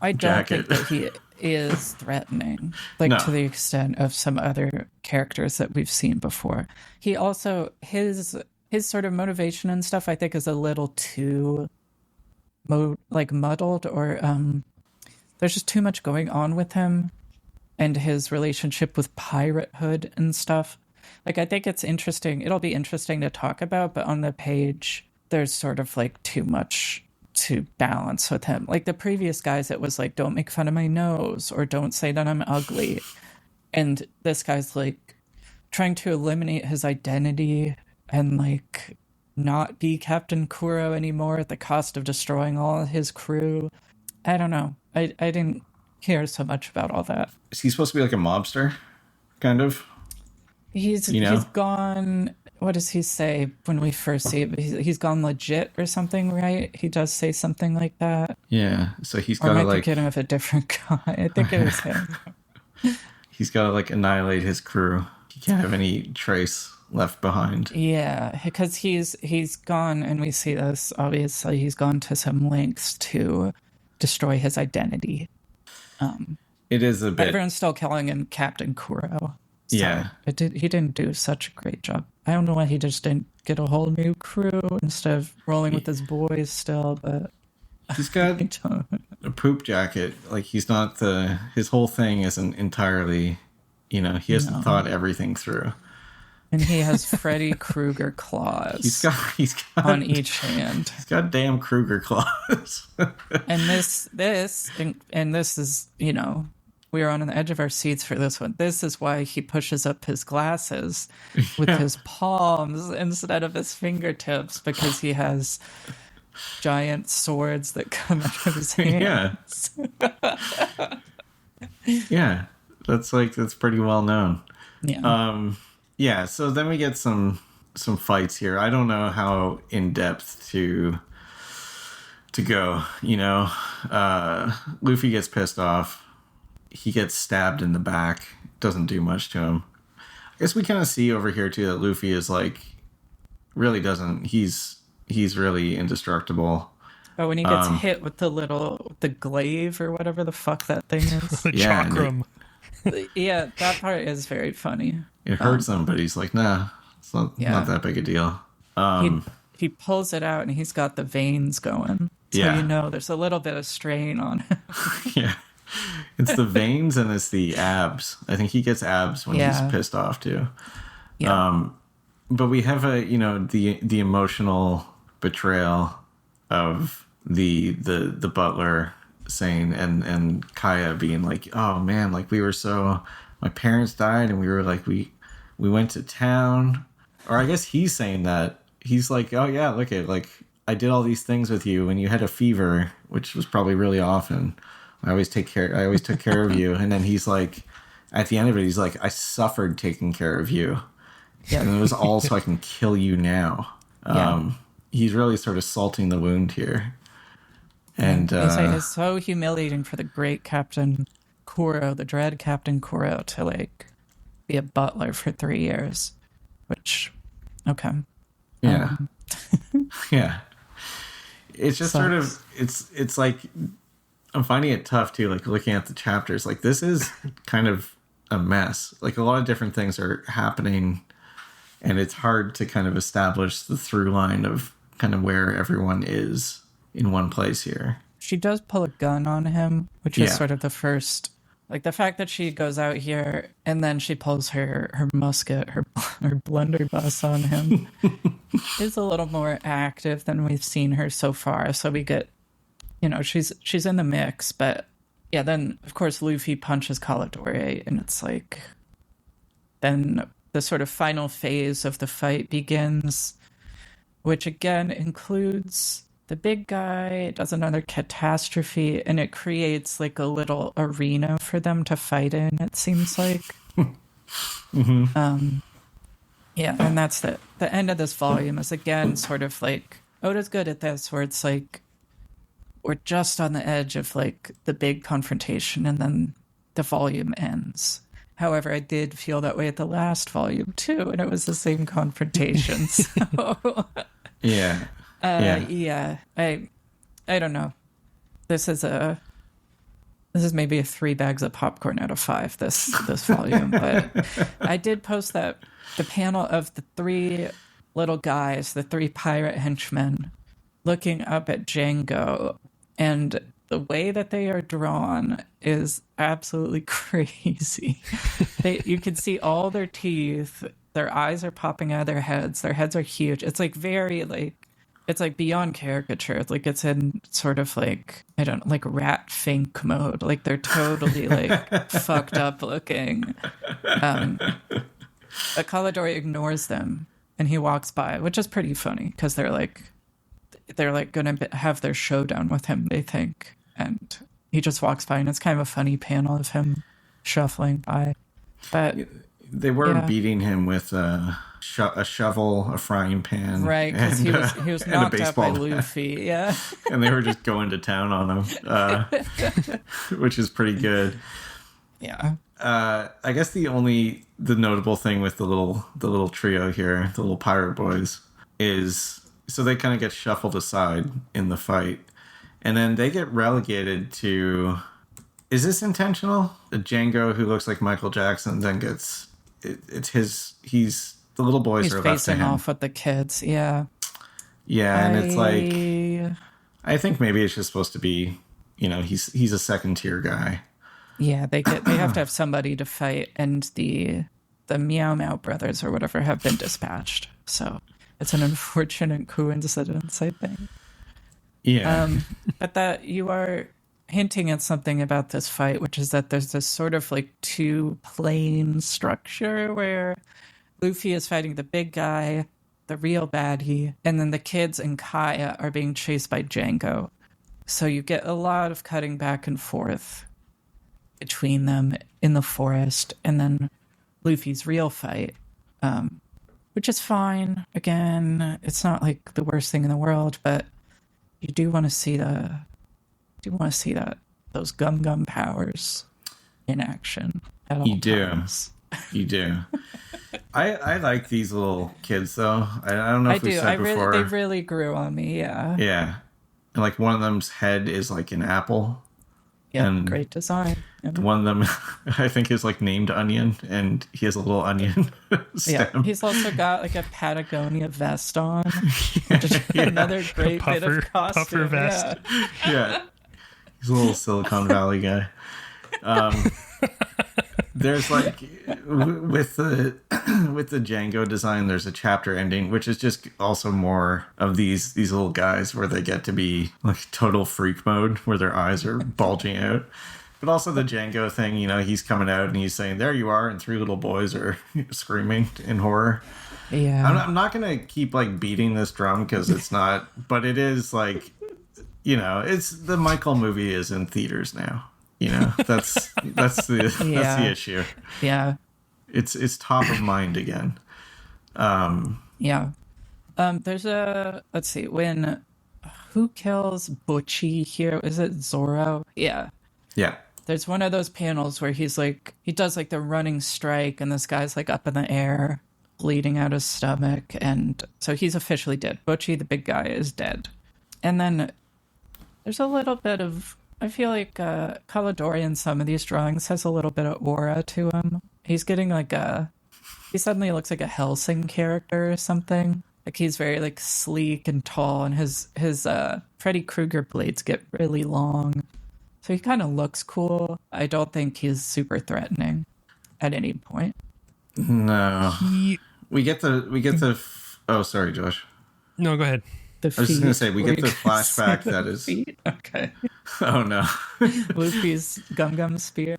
I don't jacket. think that he is threatening, like No. to the extent of some other characters that we've seen before. He also his sort of motivation and stuff, I think, is a little too muddled, or there's just too much going on with him and his relationship with piratehood and stuff. Like, I think it's interesting. It'll be interesting to talk about, but on the page, there's sort of like too much to balance with him. Like the previous guys, it was like, don't make fun of my nose or don't say that I'm ugly. And this guy's like trying to eliminate his identity and like not be Captain Kuro anymore at the cost of destroying all of his crew. I don't know. I didn't care so much about all that. Is he supposed to be like a mobster, kind of? He's gone. What does he say when we first see it? He's gone legit or something, right? He does say something like that. Yeah. So he's Or got am to I like, thinking of a different guy? I think it was him. he's got to like annihilate his crew. He can't have any trace left behind. Yeah, because he's gone, and we see this, obviously, he's gone to some lengths to destroy his identity. It is a bit. Everyone's still calling him Captain Kuro. So Yeah. he didn't do such a great job. I don't know why he just didn't get a whole new crew instead of rolling with his boys still, but He's got a poop jacket. Like, he's not his whole thing isn't entirely, he hasn't thought everything through. and he has Freddy Krueger claws He's got on each hand. He's got damn Krueger claws. And this is, we are on the edge of our seats for this one. This is why he pushes up his glasses with his palms instead of his fingertips, because he has giant swords that come out of his hands. Yeah. That's pretty well known. Yeah. So then we get some fights here. I don't know how in depth to go, Luffy gets pissed off. He gets stabbed in the back. Doesn't do much to him. I guess we kind of see over here too that Luffy is really doesn't. He's really indestructible. Oh, when he gets hit with the glaive or whatever the fuck that thing is. The chakram. Yeah, that part is very funny. It hurts him, but he's like, nah, it's not that big a deal. He pulls it out and he's got the veins going. So there's a little bit of strain on him. Yeah. It's the veins and it's the abs. I think he gets abs when he's pissed off too. Yeah. But we have the emotional betrayal of the butler saying and Kaya being like, oh man, like my parents died and we were like we went to town. Or I guess he's saying that. He's like, oh yeah, look at I did all these things with you when you had a fever, which was probably really often. I always took care of you. And then he's like, at the end of it, he's like, I suffered taking care of you. Yeah. And it was all so I can kill you now. He's really sort of salting the wound here. And he's like, it's so humiliating for the great Captain Kuro, the dread Captain Kuro, to be a butler for 3 years. Which, okay. Yeah. Yeah. It's just sucks. sort of, it's like, I'm finding it tough too, looking at the chapters. This is kind of a mess. A lot of different things are happening, and it's hard to kind of establish the through line of kind of where everyone is in one place here. She does pull a gun on him, which is sort of the first, the fact that she goes out here and then she pulls her musket, her blunderbuss on him is a little more active than we've seen her so far. So we get, she's in the mix, but yeah, then of course Luffy punches Caladore, and it's then the sort of final phase of the fight begins, which again includes the big guy, does another catastrophe, and it creates a little arena for them to fight in, it seems like. Mm-hmm. And that's the end of this volume is again sort of Oda's good at this, where it's we're just on the edge of like the big confrontation, and then the volume ends. However, I did feel that way at the last volume too, and it was the same confrontation. So Yeah. yeah, I don't know. This is maybe a 3 bags of popcorn out of 5, this volume. But I did post that the panel of the 3 little guys, the 3 pirate henchmen, looking up at Django, and the way that they are drawn is absolutely crazy. You can see all their teeth, their eyes are popping out of their heads are huge. It's like very like, it's like beyond caricature. Like it's in sort of like, I don't know, like rat fink mode. Like they're totally like fucked up looking. Caladori ignores them and he walks by, which is pretty funny because they're like going to have their showdown with him, they think. And he just walks by, and it's kind of a funny panel of him shuffling by. But they were beating him with a shovel, a frying pan, right? Because he was knocked out by Luffy, yeah. And they were just going to town on him, which is pretty good. Yeah. I guess the notable thing with the little trio here, the little pirate boys, is so they kind of get shuffled aside in the fight. And then they get relegated to... Is this intentional? Django, who looks like Michael Jackson, then gets... He's... The little boys He's are left to him. He's facing off with the kids, yeah. Yeah, and it's like... I think maybe it's just supposed to be... he's a second-tier guy. Yeah, they have to have somebody to fight, and the Meow Meow brothers or whatever have been dispatched. So it's an unfortunate coincidence, I think. Yeah. But that you are hinting at something about this fight, which is that there's this sort of like 2-plane structure where Luffy is fighting the big guy, the real baddie, and then the kids and Kaya are being chased by Django. So you get a lot of cutting back and forth between them in the forest, and then Luffy's real fight, which is fine. Again, it's not like the worst thing in the world, but you do want to see those gum powers in action at all times. You do. I like these little kids though. I don't know if we said before. They really grew on me. Yeah. Yeah, and like one of them's head is like an apple. Yeah, and great design. One of them, I think, is like named Onion, and he has a little onion stem. Yeah, he's also got like a Patagonia vest on, which is another great bit of costume. Puffer vest. Yeah, he's a little Silicon Valley guy. There's like with the Django design, there's a chapter ending, which is just also more of these little guys where they get to be like total freak mode, where their eyes are bulging out. But also the Django thing, he's coming out and he's saying, "There you are," and 3 little boys are screaming in horror. Yeah, I'm not gonna keep like beating this drum because it's not, but it is like, it's the Michael movie is in theaters now. That's the issue. Yeah, it's top of mind again. Yeah. There's let's see, who kills Butchie here? Is it Zoro? Yeah. There's one of those panels where he does like the running strike, and this guy's like up in the air, bleeding out his stomach, and so he's officially dead. Butchie, the big guy, is dead. And then there's a little bit of, I feel like Caladori in some of these drawings has a little bit of aura to him. He's getting he suddenly looks like a Hellsing character or something. Like he's very like sleek and tall, and his Freddy Krueger blades get really long. So he kind of looks cool. I don't think he's super threatening at any point. No. We get the oh, sorry, Josh. No, go ahead. I was just going to say, we get the flashback that is... Feet? Okay. Oh, no. Luffy's Gum Spear.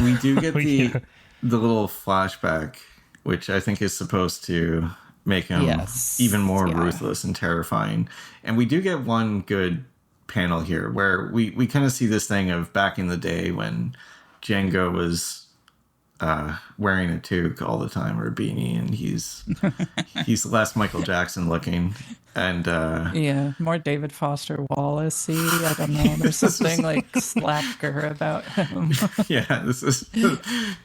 We do get the little flashback, which I think is supposed to make him even more ruthless and terrifying. And we do get one good panel here where we kind of see this thing of back in the day when Django was wearing a toque all the time or a beanie, and he's less Michael Jackson looking, and Yeah, more David Foster Wallace-y. I don't know. There's something like slacker about him. yeah, this is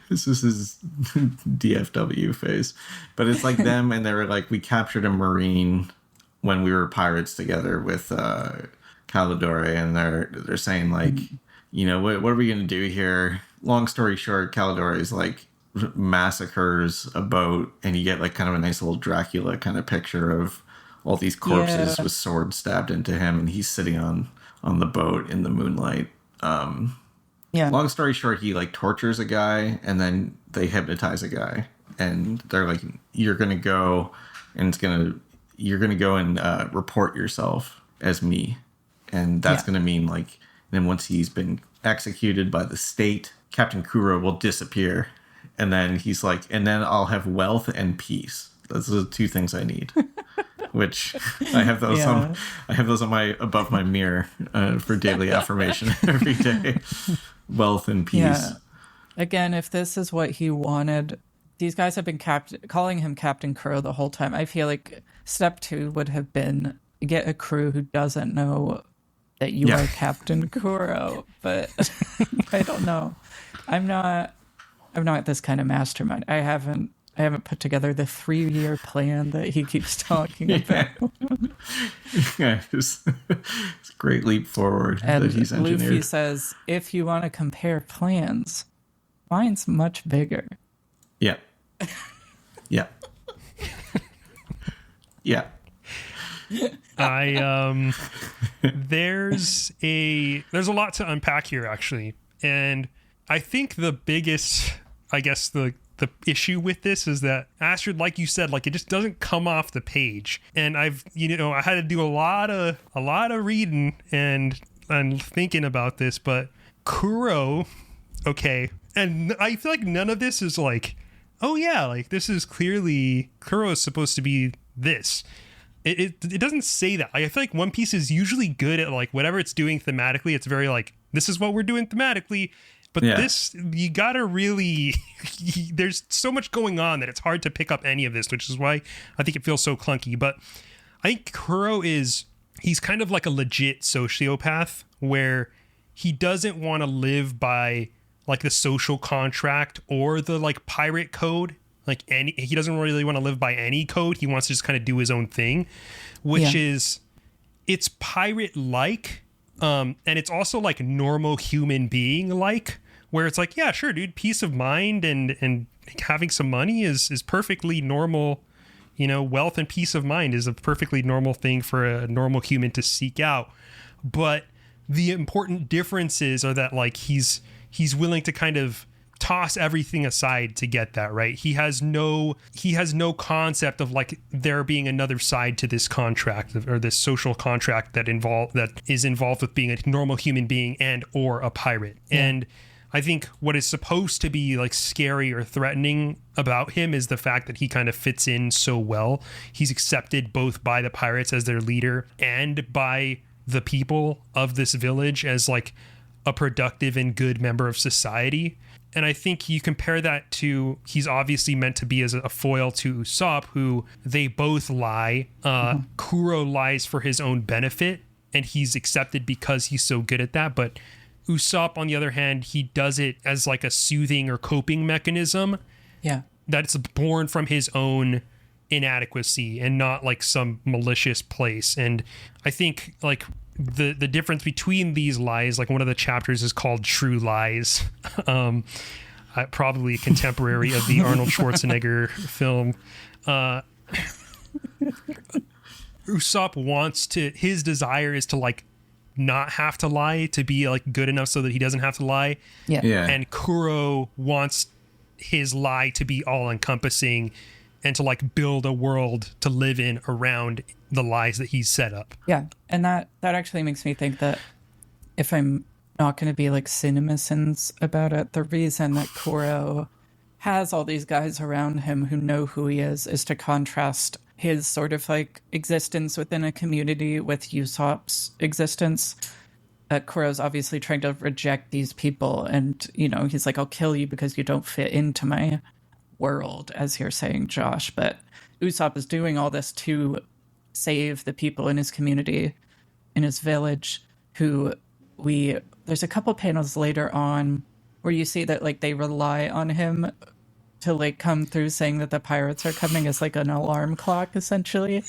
his DFW phase, but it's like them, and they were like, we captured a Marine when we were pirates together with Calidore, and they're saying like, you know, what are we gonna do here? Long story short, Calidore is like massacres a boat, and you get like kind of a nice little Dracula kind of picture of all these corpses with swords stabbed into him, and he's sitting on the boat in the moonlight. Long story short, he like tortures a guy, and then they hypnotize a guy, and they're like, you're gonna go and report yourself as me, and that's gonna mean like, then once he's been executed by the state, Captain Kuro will disappear, and then he's like, and then I'll have wealth and peace. Those are the two things I need. Which I have those on my above my mirror for daily affirmation every day. Wealth and peace. Yeah. Again, if this is what he wanted, these guys have been calling him Captain Kuro the whole time. I feel like step 2 would have been get a crew who doesn't know that you are Captain Kuro. But I don't know. I'm not this kind of mastermind. I haven't put together the 3-year plan that he keeps talking about. It's a great leap forward and that he's engineered. Luffy says, if you want to compare plans, mine's much bigger. Yeah. Yeah. Yeah. There's a lot to unpack here, actually. And I think the biggest, the issue with this is that Astrid, like you said, like it just doesn't come off the page. And I had to do a lot of reading and thinking about this, but Kuro, okay. And I feel like none of this is like, oh yeah, like this is clearly Kuro is supposed to be this. It doesn't say that. I feel like One Piece is usually good at like whatever it's doing thematically. It's very like, this is what we're doing thematically. But this, you gotta really, there's so much going on that it's hard to pick up any of this, which is why I think it feels so clunky. But I think Kuro he's kind of like a legit sociopath where he doesn't want to live by like the social contract or the like pirate code. Like he doesn't really want to live by any code. He wants to just kind of do his own thing, which is, it's pirate-like, and it's also like normal human being-like, where it's like, yeah, sure, dude, peace of mind and having some money is perfectly normal. You know, wealth and peace of mind is a perfectly normal thing for a normal human to seek out. But the important differences are that like he's willing to kind of toss everything aside to get that, right? He has no concept of like there being another side to this contract or this social contract that is involved with being a normal human being and or a pirate. And I think what is supposed to be like scary or threatening about him is the fact that he kind of fits in so well. He's accepted both by the pirates as their leader and by the people of this village as like a productive and good member of society. And I think you compare that to, he's obviously meant to be as a foil to Usopp, who they both lie. Kuro lies for his own benefit, and he's accepted because he's so good at that. But Usopp, on the other hand, he does it as like a soothing or coping mechanism. Yeah. That's born from his own inadequacy and not like some malicious place. And I think like the difference between these lies, like one of the chapters is called True Lies, probably a contemporary of the Arnold Schwarzenegger film. Usopp his desire is to like not have to lie, to be like good enough so that he doesn't have to lie. Yeah. And Kuro wants his lie to be all encompassing and to like build a world to live in around the lies that he's set up. Yeah. And that actually makes me think that if I'm not going to be like CinemaSins about it, the reason that Kuro has all these guys around him who know who he is to contrast his sort of like existence within a community with Usopp's existence. Kuro's obviously trying to reject these people, and he's like, I'll kill you because you don't fit into my world, as you're saying, Josh. But Usopp is doing all this to save the people in his community, in his village, who there's a couple panels later on where you see that like they rely on him to like come through saying that the pirates are coming as like an alarm clock, essentially.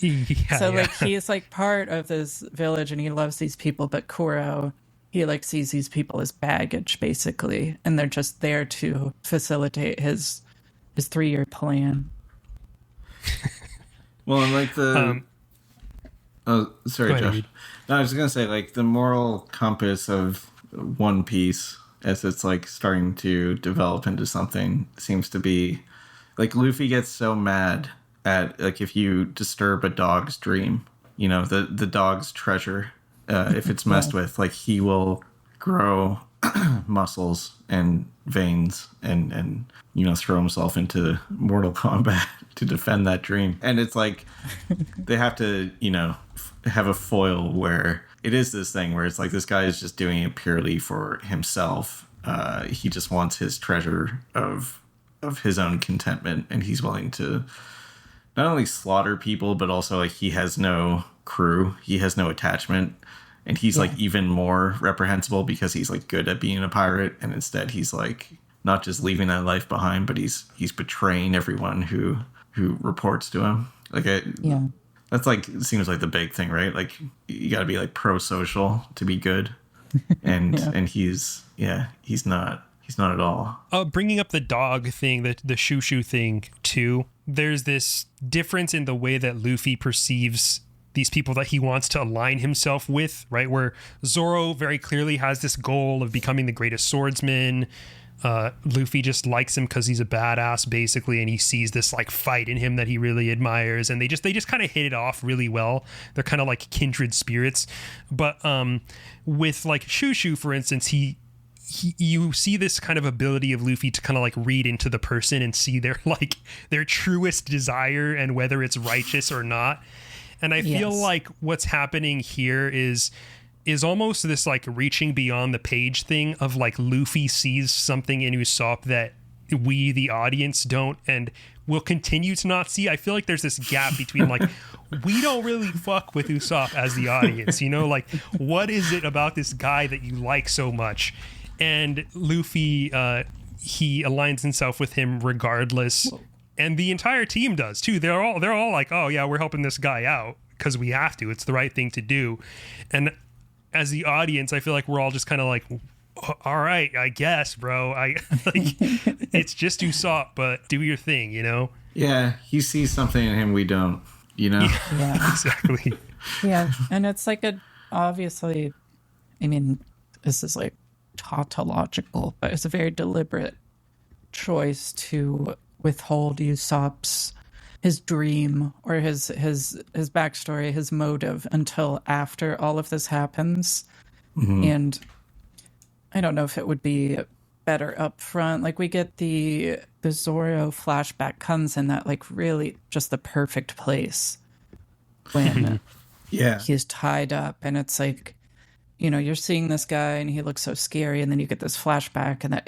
Like he's like part of this village and he loves these people, but Kuro, he like sees these people as baggage basically, and they're just there to facilitate his 3-year plan. Well, and like oh, sorry, ahead, Josh. Reid. No, I was gonna say like the moral compass of One Piece, as it's like starting to develop into something, seems to be like Luffy gets so mad at like if you disturb a dog's dream, the dog's treasure, if it's messed with, like he will grow muscles and veins and throw himself into Mortal Kombat to defend that dream. And it's like they have to have a foil where it is this thing where it's like this guy is just doing it purely for himself. He just wants his treasure of his own contentment, and he's willing to not only slaughter people, but also like he has no crew, he has no attachment, and he's like even more reprehensible because he's like good at being a pirate, and instead he's like not just leaving that life behind, but he's betraying everyone who reports to him. Like that's like seems like the big thing, right? Like you got to be like pro-social to be good, and and he's not at all. Bringing up the dog thing, the shoo thing too. There's this difference in the way that Luffy perceives these people that he wants to align himself with, right? Where Zoro very clearly has this goal of becoming the greatest swordsman. Luffy just likes him because he's a badass basically, and he sees this like fight in him that he really admires, and they just kind of hit it off really well. They're kind of like kindred spirits. But with like Shushu, for instance, you see this kind of ability of Luffy to kind of like read into the person and see their truest desire and whether it's righteous or not. And I feel like what's happening here is almost this like reaching beyond the page thing of like Luffy sees something in Usopp that we, the audience, don't and will continue to not see. I feel like there's this gap between like we don't really fuck with Usopp as the audience, like what is it about this guy that you like so much? And Luffy, he aligns himself with him regardless. And the entire team does too. They're all like, oh yeah, we're helping this guy out because we have to. It's the right thing to do. And as the audience, I feel like we're all just kind of like, all right, I guess, bro. It's just Usopp, but do your thing, Yeah, he sees something in him we don't, Yeah, exactly. Yeah, and it's like obviously, I mean, this is like tautological, but it's a very deliberate choice to withhold Usopp's his dream or his backstory, his motive until after all of this happens. Mm-hmm. And I don't know if it would be better up front. Like we get the Zoro flashback comes in that like really just the perfect place when he's tied up, and it's like, you're seeing this guy and he looks so scary, and then you get this flashback, and that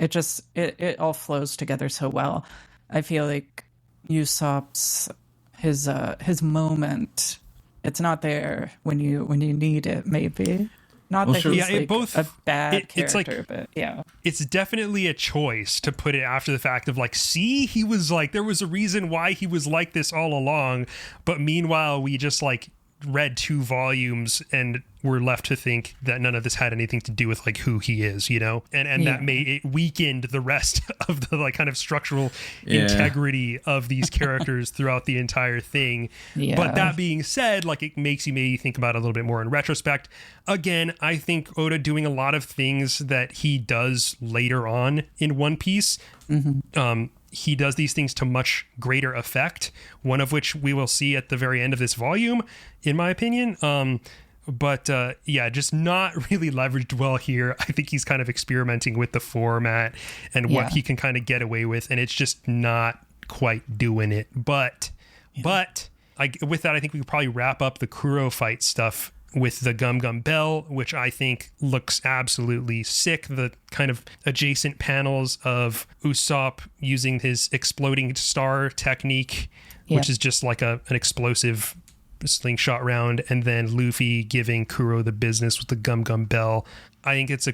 it all flows together so well. I feel like Usopp's his moment, it's not there when you need it, maybe. Not that he's a bad character, but yeah. It's definitely a choice to put it after the fact of like, see, he was like, there was a reason why he was like this all along, but meanwhile we just like read 2 volumes and we're left to think that none of this had anything to do with like who he is, and that made it weakened the rest of the like kind of structural integrity of these characters throughout the entire thing. But that being said, like it makes you maybe think about it a little bit more in retrospect. Again, I think Oda doing a lot of things that he does later on in One Piece. He does these things to much greater effect, one of which we will see at the very end of this volume, in my opinion. But just not really leveraged well here. I think he's kind of experimenting with the format and what he can kind of get away with, and it's just not quite doing it. But with that, I think we could probably wrap up the Kuro fight stuff with the Gum Gum Bell, which I think looks absolutely sick. The kind of adjacent panels of Usopp using his exploding star technique, which is just like an explosive slingshot round, and then Luffy giving Kuro the business with the Gum Gum Bell. I think it's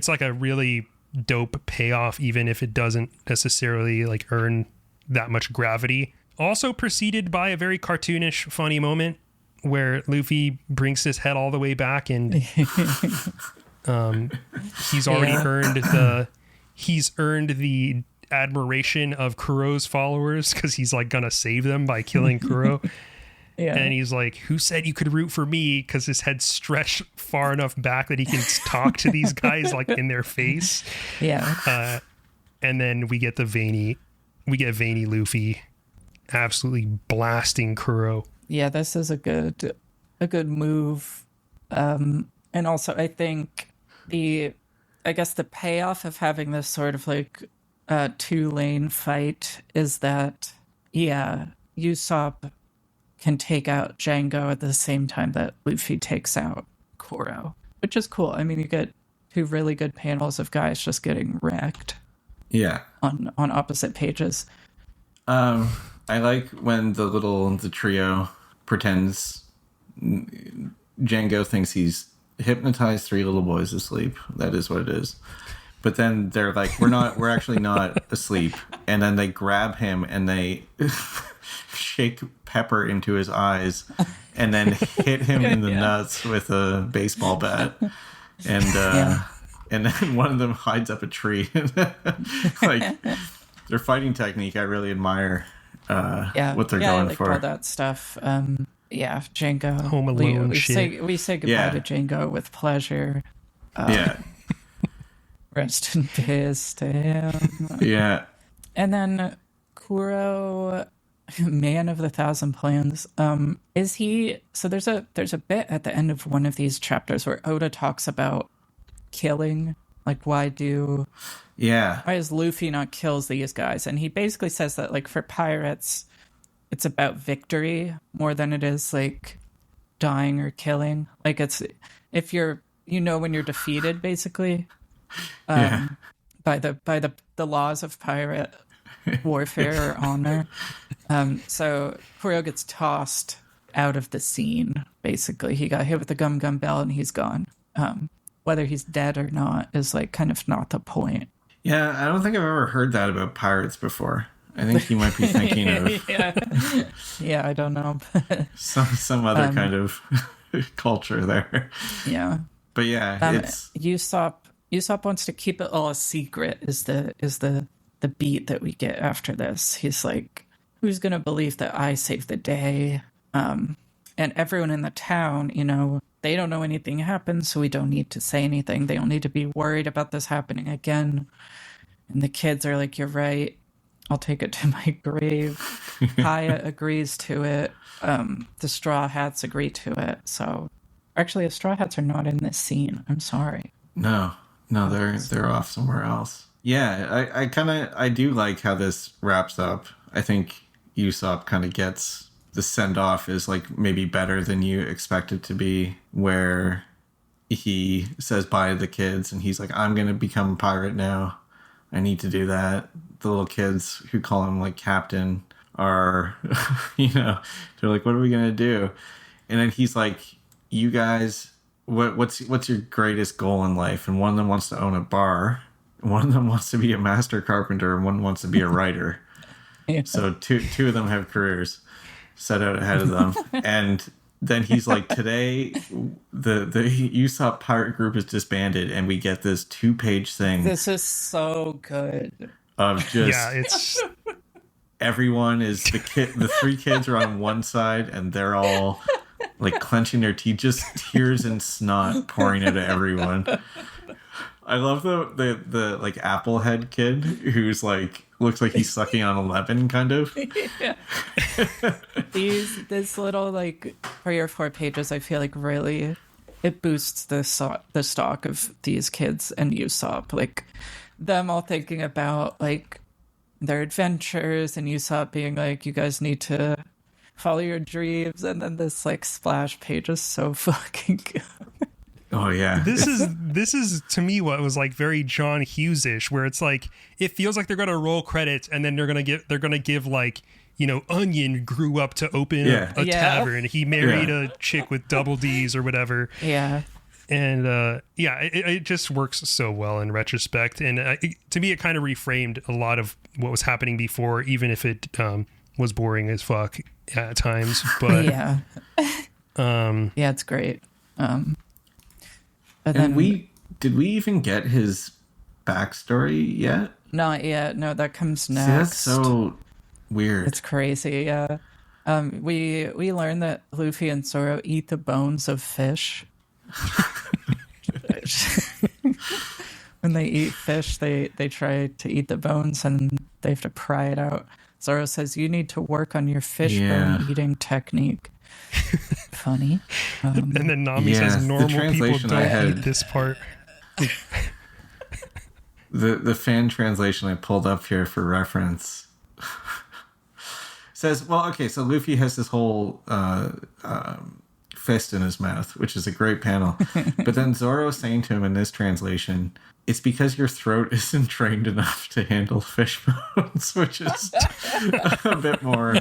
like a really dope payoff, even if it doesn't necessarily like earn that much gravity. Also preceded by a very cartoonish, funny moment where Luffy brings his head all the way back, and he's already earned the admiration of Kuro's followers because he's like gonna save them by killing Kuro. And he's like, who said you could root for me? Because his head's stretched far enough back that he can talk to these guys like in their face. And then we get veiny Luffy absolutely blasting Kuro. Yeah, this is a good move. And also I think the payoff of having this sort of like 2-lane fight is that, Usopp can take out Django at the same time that Luffy takes out Kuro, which is cool. I mean, you get 2 really good panels of guys just getting wrecked. Yeah. On opposite pages. I like when the trio pretends Django thinks he's hypnotized 3 little boys asleep. That is what it is. But then they're like, we're actually not asleep. And then they grab him and they shake pepper into his eyes and then hit him in the nuts with a baseball bat. And and then one of them hides up a tree. Like, their fighting technique, I really admire what they're going for. All that stuff. Django. Home Alone shit. We say goodbye to Django with pleasure. Rest in peace to him. Yeah. And then Kuro, man of the 1,000 plans. Is he? So there's a bit at the end of one of these chapters where Oda talks about killing. Like, why is Luffy not kills these guys? And he basically says that, like, for pirates, it's about victory more than it is like dying or killing. Like, it's if you're when you're defeated, basically. By the laws of pirate warfare or honor. So Kuro gets tossed out of the scene, basically. He got hit with the Gum Gum Bell and he's gone. Whether he's dead or not is like kind of not the point. Yeah, I don't think I've ever heard that about pirates before. I think you might be thinking of yeah, I don't know. some other kind of culture there. Yeah. But yeah, it's Usopp wants to keep it all a secret is the beat that we get after this. He's like, who's going to believe that I saved the day? And everyone in the town, they don't know anything happened, so we don't need to say anything. They don't need to be worried about this happening again. And the kids are like, you're right. I'll take it to my grave. Kaya agrees to it. The Straw Hats agree to it. So actually, the Straw Hats are not in this scene. I'm sorry. No, they're off somewhere else. Yeah, I do like how this wraps up. I think Usopp kind of gets the send off is like maybe better than you expect it to be, where he says bye to the kids and he's like, I'm gonna become a pirate now. I need to do that. The little kids who call him like captain are they're like, what are we gonna do? And then he's like, you guys, what's your greatest goal in life? And one of them wants to own a bar, one of them wants to be a master carpenter, and one wants to be a writer. So two of them have careers set out ahead of them. And then he's like, today the Usopp pirate group is disbanded, and we get this 2-page thing. This is so good. Of just it's everyone is the 3 kids are on one side and they're all like clenching their teeth, just tears and snot pouring out of everyone. I love the like apple head kid who's like looks like he's sucking on a lemon, kind of. Yeah. This little like 3 or 4 pages, I feel like really it boosts the stock of these kids and Usopp, like them all thinking about like their adventures and Usopp being like, you guys need to follow your dreams, and then this like splash page is so fucking good. Oh yeah. This is to me what was like very John Hughes-ish, where it's like it feels like they're gonna roll credits and then they're gonna give like, you know, Onion grew up to open a tavern. He married a chick with double D's or whatever. Yeah. And it just works so well in retrospect. And to me, it kind of reframed a lot of what was happening before, even if it was boring as fuck at times. But yeah, it's great. But then did we even get his backstory yet? Not yet. No, that comes next. See, that's so weird. It's crazy. Yeah. We learned that Luffy and Zoro eat the bones of fish. When they eat fish, they try to eat the bones and they have to pry it out. Zoro says, "You need to work on your fish bone eating technique." Funny. And then Nami says, "Normal people don't eat this part." The fan translation I pulled up here for reference says, well, okay, so Luffy has this whole fist in his mouth, which is a great panel. But then Zoro saying to him in this translation, "It's because your throat isn't trained enough to handle fish bones," which is a bit more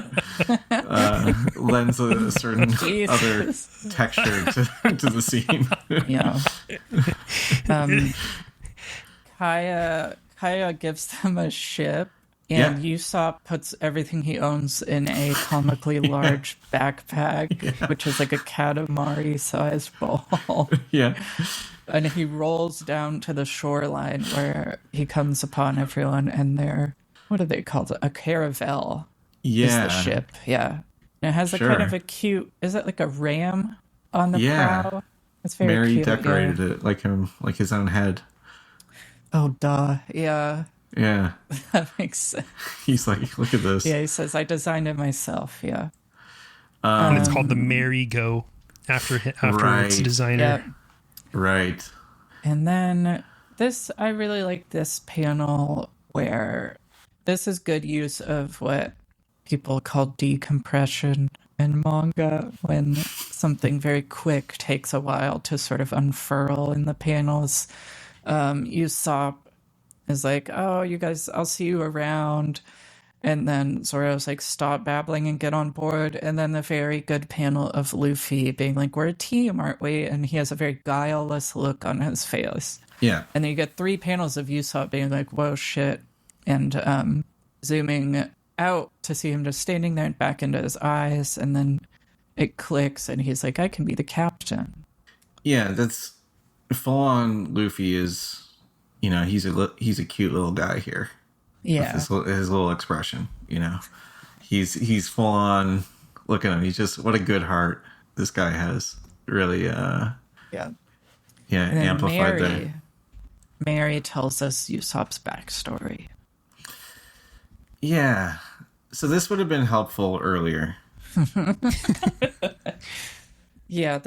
lends a certain other texture to the scene. Yeah. Kaya gives them a ship, and Usopp puts everything he owns in a comically large backpack, which is like a Katamari-sized ball. Yeah. And he rolls down to the shoreline where he comes upon everyone, and they're, what do they call it? A caravel is the ship. Yeah. And it has a kind of a cute, is it like a ram on the prow? It's very Mary cute. decorated it like his own head. Oh, duh. Yeah. Yeah. That makes sense. He's like, look at this. Yeah, he says, "I designed it myself." Yeah. And it's called the Merry Go after its designer. Yeah. Right. And then I really like this panel where this is good use of what people call decompression in manga, when something very quick takes a while to sort of unfurl in the panels. Usopp is like, "Oh, you guys, I'll see you around." And then Zoro's like, "Stop babbling and get on board." And then the very good panel of Luffy being like, "We're a team, aren't we?" And he has a very guileless look on his face. Yeah. And then you get 3 panels of Usopp being like, "Whoa, shit." And zooming out to see him just standing there and back into his eyes. And then it clicks and he's like, "I can be the captain." Yeah, that's full on. Luffy is, you know, he's a cute little guy here. Yeah. With his little expression, you know, he's full on. Look at him. He's just, what a good heart this guy has. Really, amplified there. Mary tells us Usopp's backstory. Yeah. So this would have been helpful earlier. Yeah,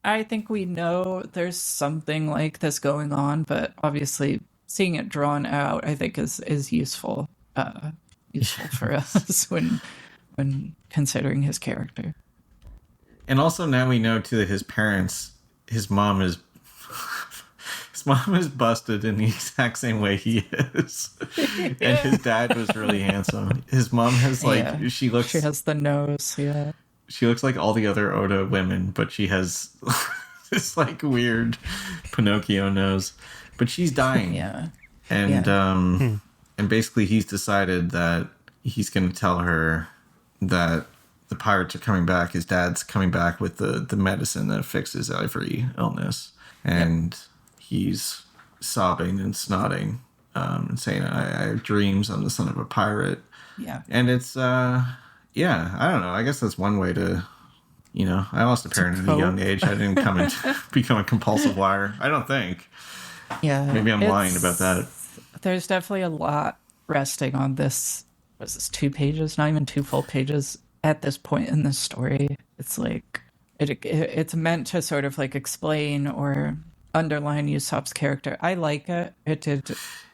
I think we know there's something like this going on, but obviously seeing it drawn out, I think is useful for us when considering his character. And also now we know too that his mom is busted in the exact same way he is. And his dad was really handsome. His mom has she has the nose, she looks like all the other Oda women, but she has this like weird Pinocchio nose. But she's dying. Yeah. And basically he's decided that he's going to tell her that the pirates are coming back. His dad's coming back with the medicine that fixes every illness. And he's sobbing and snotting and saying, I have dreams. I'm the son of a pirate. Yeah. And it's, I don't know. I guess that's one way to, you know, I lost a parent at a young age. I didn't come and become a compulsive liar. I don't think. Yeah. Maybe I'm lying about that. There's definitely a lot resting on this. Was this 2 pages? Not even 2 full pages at this point in the story. It's like it's meant to sort of like explain or underline Usopp's character. I like it. It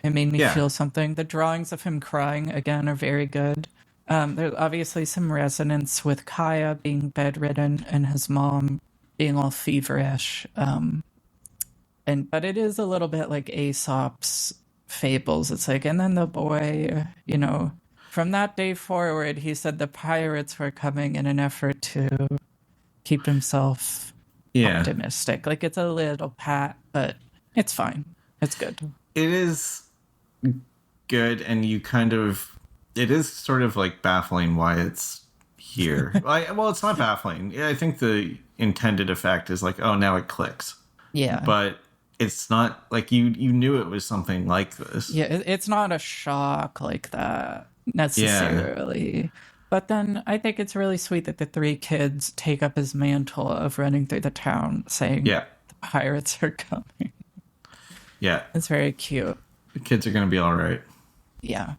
made me feel something. The drawings of him crying again are very good. There's obviously some resonance with Kaya being bedridden and his mom being all feverish. But it is a little bit like Aesop's fables. It's like, and then the boy, from that day forward, he said the pirates were coming in an effort to keep himself optimistic. Like, it's a little pat, but it's fine. It's good. It is good, and it is sort of like baffling why it's here. Well, it's not baffling. I think the intended effect is like, oh, now it clicks. Yeah. But it's not like you knew it was something like this. Yeah, it's not a shock like that necessarily. Yeah. But then I think it's really sweet that the three kids take up his mantle of running through the town saying, the pirates are coming. Yeah. It's very cute. The kids are going to be all right. Yeah.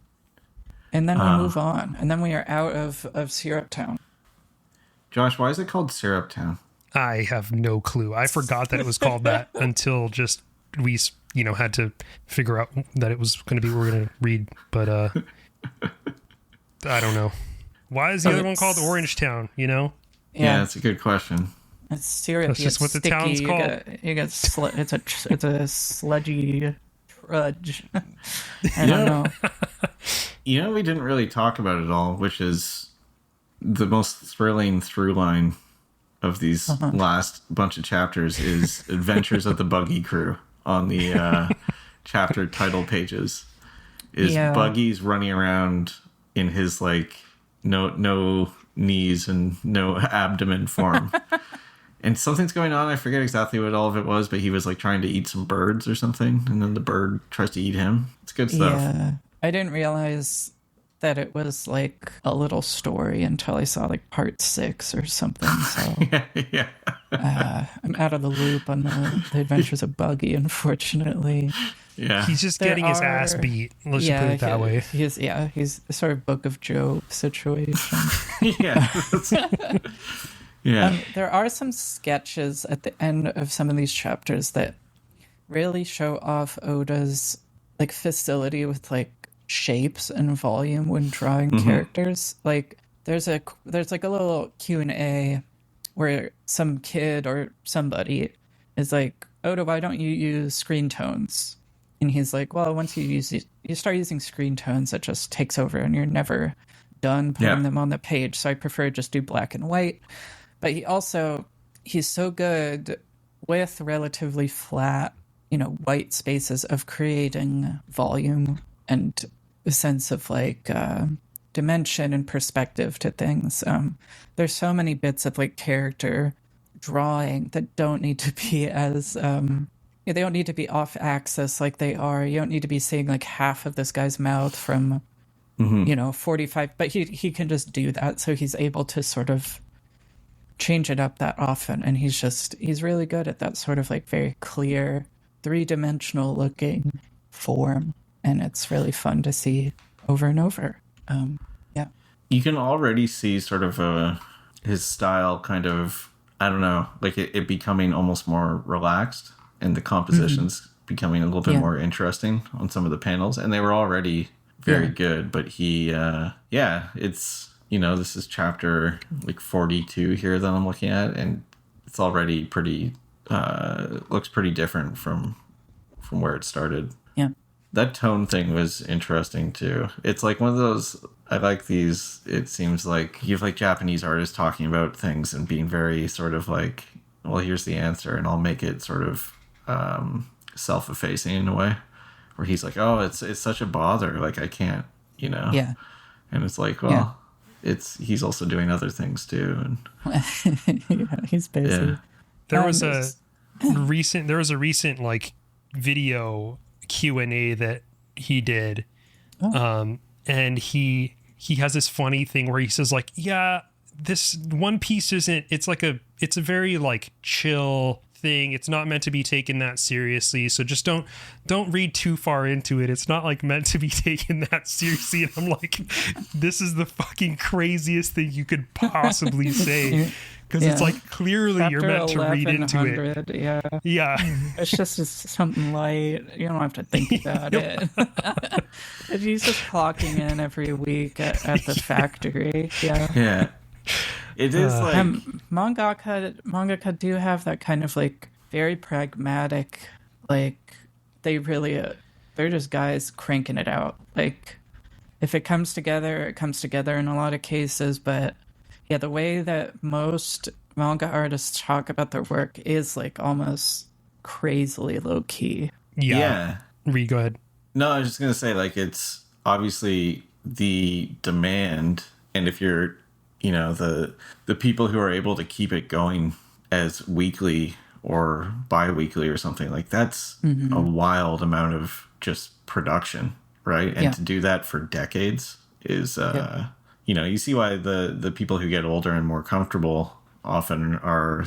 And then we move on. And then we are out of Syrup Town. Josh, why is it called Syrup Town? I have no clue. I forgot that it was called that until just we, had to figure out that it was going to be what we're going to read. But I don't know. Why is the other one called Orange Town, Yeah, that's a good question. It's syrup. That's just what the town's called. It's a sludgy trudge. I don't know. We didn't really talk about it all, which is the most thrilling through line of these last bunch of chapters is Adventures of the Buggy Crew on the chapter title pages. Buggy's running around in his no knees and no abdomen form. And something's going on. I forget exactly what all of it was, but he was trying to eat some birds or something, and then the bird tries to eat him. It's good stuff. Yeah. I didn't realize that it was a little story until I saw part 6 or something. So yeah. I'm out of the loop on the Adventures of Buggy, unfortunately. Yeah, he's just getting his ass beat. Let's just put it that way. He's a sort of Book of Job situation. Yeah. Yeah. There are some sketches at the end of some of these chapters that really show off Oda's facility with shapes and volume when drawing characters. There's a little Q&A where some kid or somebody is like, Oda, why don't you use screen tones? And he's like, well, once you start using screen tones, it just takes over and you're never done putting them on the page. So I prefer just do black and white. But he's so good with relatively flat, white spaces of creating volume and a sense of dimension and perspective to things. There's so many bits of character drawing that don't need to be as they don't need to be off axis like they are. You don't need to be seeing half of this guy's mouth from 45, but he can just do that. So he's able to sort of change it up that often, and he's really good at that sort of very clear 3-dimensional looking form, and it's really fun to see over and over. You can already see sort of his style kind of, I don't know, it becoming almost more relaxed, and the compositions becoming a little bit more interesting on some of the panels, and they were already very good, but it's this is chapter 42 here that I'm looking at, and it's already pretty looks pretty different from where it started. Yeah. That tone thing was interesting too. It's one of those, I like these, it seems like you have Japanese artists talking about things and being very sort of well, here's the answer, and I'll make it sort of self-effacing in a way, where he's oh, it's such a bother, I can't, Yeah. And it's he's also doing other things too, and he's busy. Yeah. There was a recent video Q&A that he did, and he has this funny thing where he says this One Piece isn't, it's a very chill thing. It's not meant to be taken that seriously, so just don't read too far into it. It's not meant to be taken that seriously. And I'm this is the fucking craziest thing you could possibly say, because it's like clearly you're Chapter meant to read into it. 1100, yeah. Yeah. It's just something light. You don't have to think about it. If he's just clocking in every week at the factory, yeah. Yeah. It is like Mangaka do have that kind of like very pragmatic, like they're just guys cranking it out. Like if it comes together, it comes together in a lot of cases. But yeah, the way that most manga artists talk about their work is like almost crazily low key. Yeah. Reid, go ahead. No, I was just gonna say, like, it's obviously the demand, and if you're, the people who are able to keep it going as weekly or bi-weekly or something, like that's a wild amount of just production, right? And to do that for decades is you see why the people who get older and more comfortable often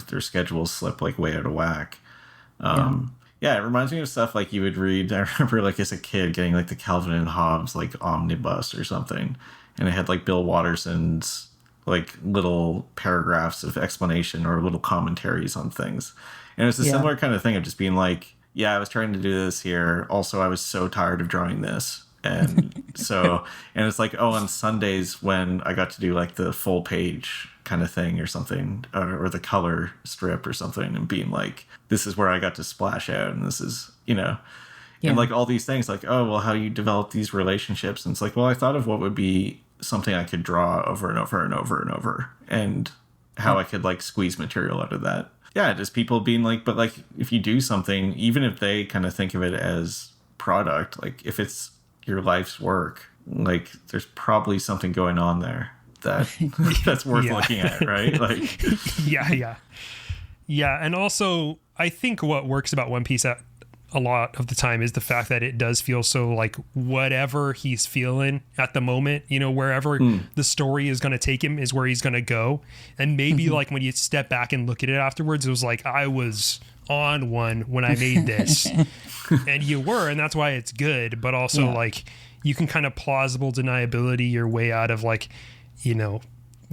their schedules slip like way out of whack. Yeah, it reminds me of stuff like you would read. I remember like as a kid getting like the Calvin and Hobbes like omnibus or something, and it had like Bill Watterson's like little paragraphs of explanation or little commentaries on things. And it was a similar kind of thing of just being like, yeah, I was trying to do this here. Also, I was so tired of drawing this. And and it's like, oh, on Sundays when I got to do like the full page kind of thing or something, or the color strip or something, and being like, this is where I got to splash out, and this is, and like all these things, like, oh, well, how you develop these relationships. And it's like, well, I thought of what would be something I could draw over and over and over and over, and how I could like squeeze material out of that. Yeah, just people being like, but like if you do something, even if they kind of think of it as product, like if it's your life's work, like there's probably something going on there that's worth looking at, right? Like yeah. And also I think what works about One Piece at a lot of the time is the fact that it does feel so like whatever he's feeling at the moment, wherever the story is going to take him is where he's going to go. And maybe like when you step back and look at it afterwards, it was like, I was on one when I made this. And you were, and that's why it's good. But also like you can kind of plausible deniability your way out of like,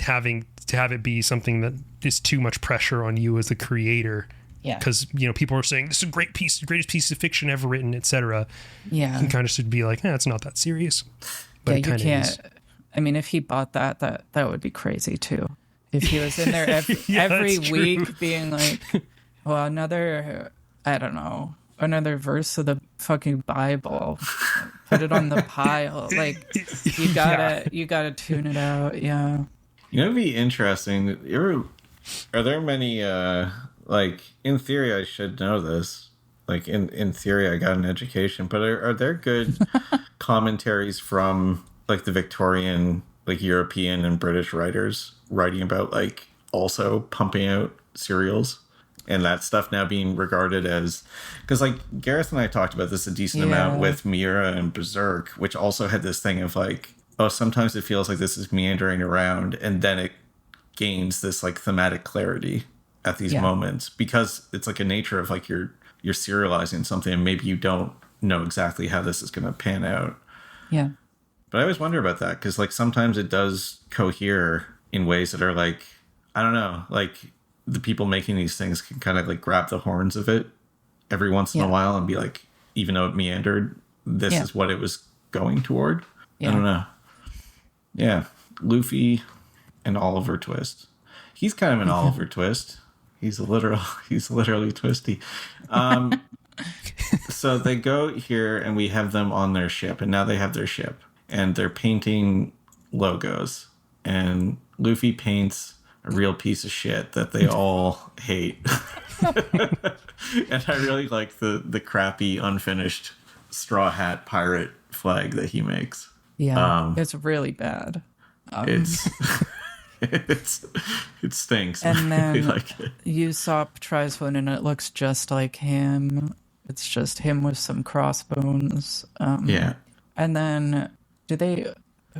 having to have it be something that is too much pressure on you as the creator. Yeah. Because, great piece, the greatest piece of fiction ever written, etc. Yeah. You can kind of should be like, it's not that serious. But yeah, you can't. Is. I mean, if he bought that would be crazy too. If he was in there every week being like, well, another verse of the fucking Bible, put it on the pile. Like, you gotta tune it out. Yeah. It'd be interesting. Are there many, like, in theory, I should know this. Like, in theory, I got an education. But are there good commentaries from, like, the Victorian, like, European and British writers writing about, like, also pumping out serials? And that stuff now being regarded as... Because, like, Gareth and I talked about this a decent amount with Miura and Berserk, which also had this thing of, like, oh, sometimes it feels like this is meandering around, and then it gains this, like, thematic clarity at these moments, because it's like a nature of like you're serializing something and maybe you don't know exactly how this is going to pan out. Yeah. But I always wonder about that, because like sometimes it does cohere in ways that are like, I don't know, like the people making these things can kind of like grab the horns of it every once in a while and be like, even though it meandered, this is what it was going toward. I don't know. Yeah. Luffy and Oliver Twist. He's kind of an Oliver Twist. He's literally twisty. So they go here and we have them on their ship, and now they have their ship and they're painting logos, and Luffy paints a real piece of shit that they all hate. And I really like the crappy unfinished straw hat pirate flag that he makes. Yeah. It's really bad. It stinks. And then like Usopp tries one and it looks just like him. It's just him with some crossbones. And then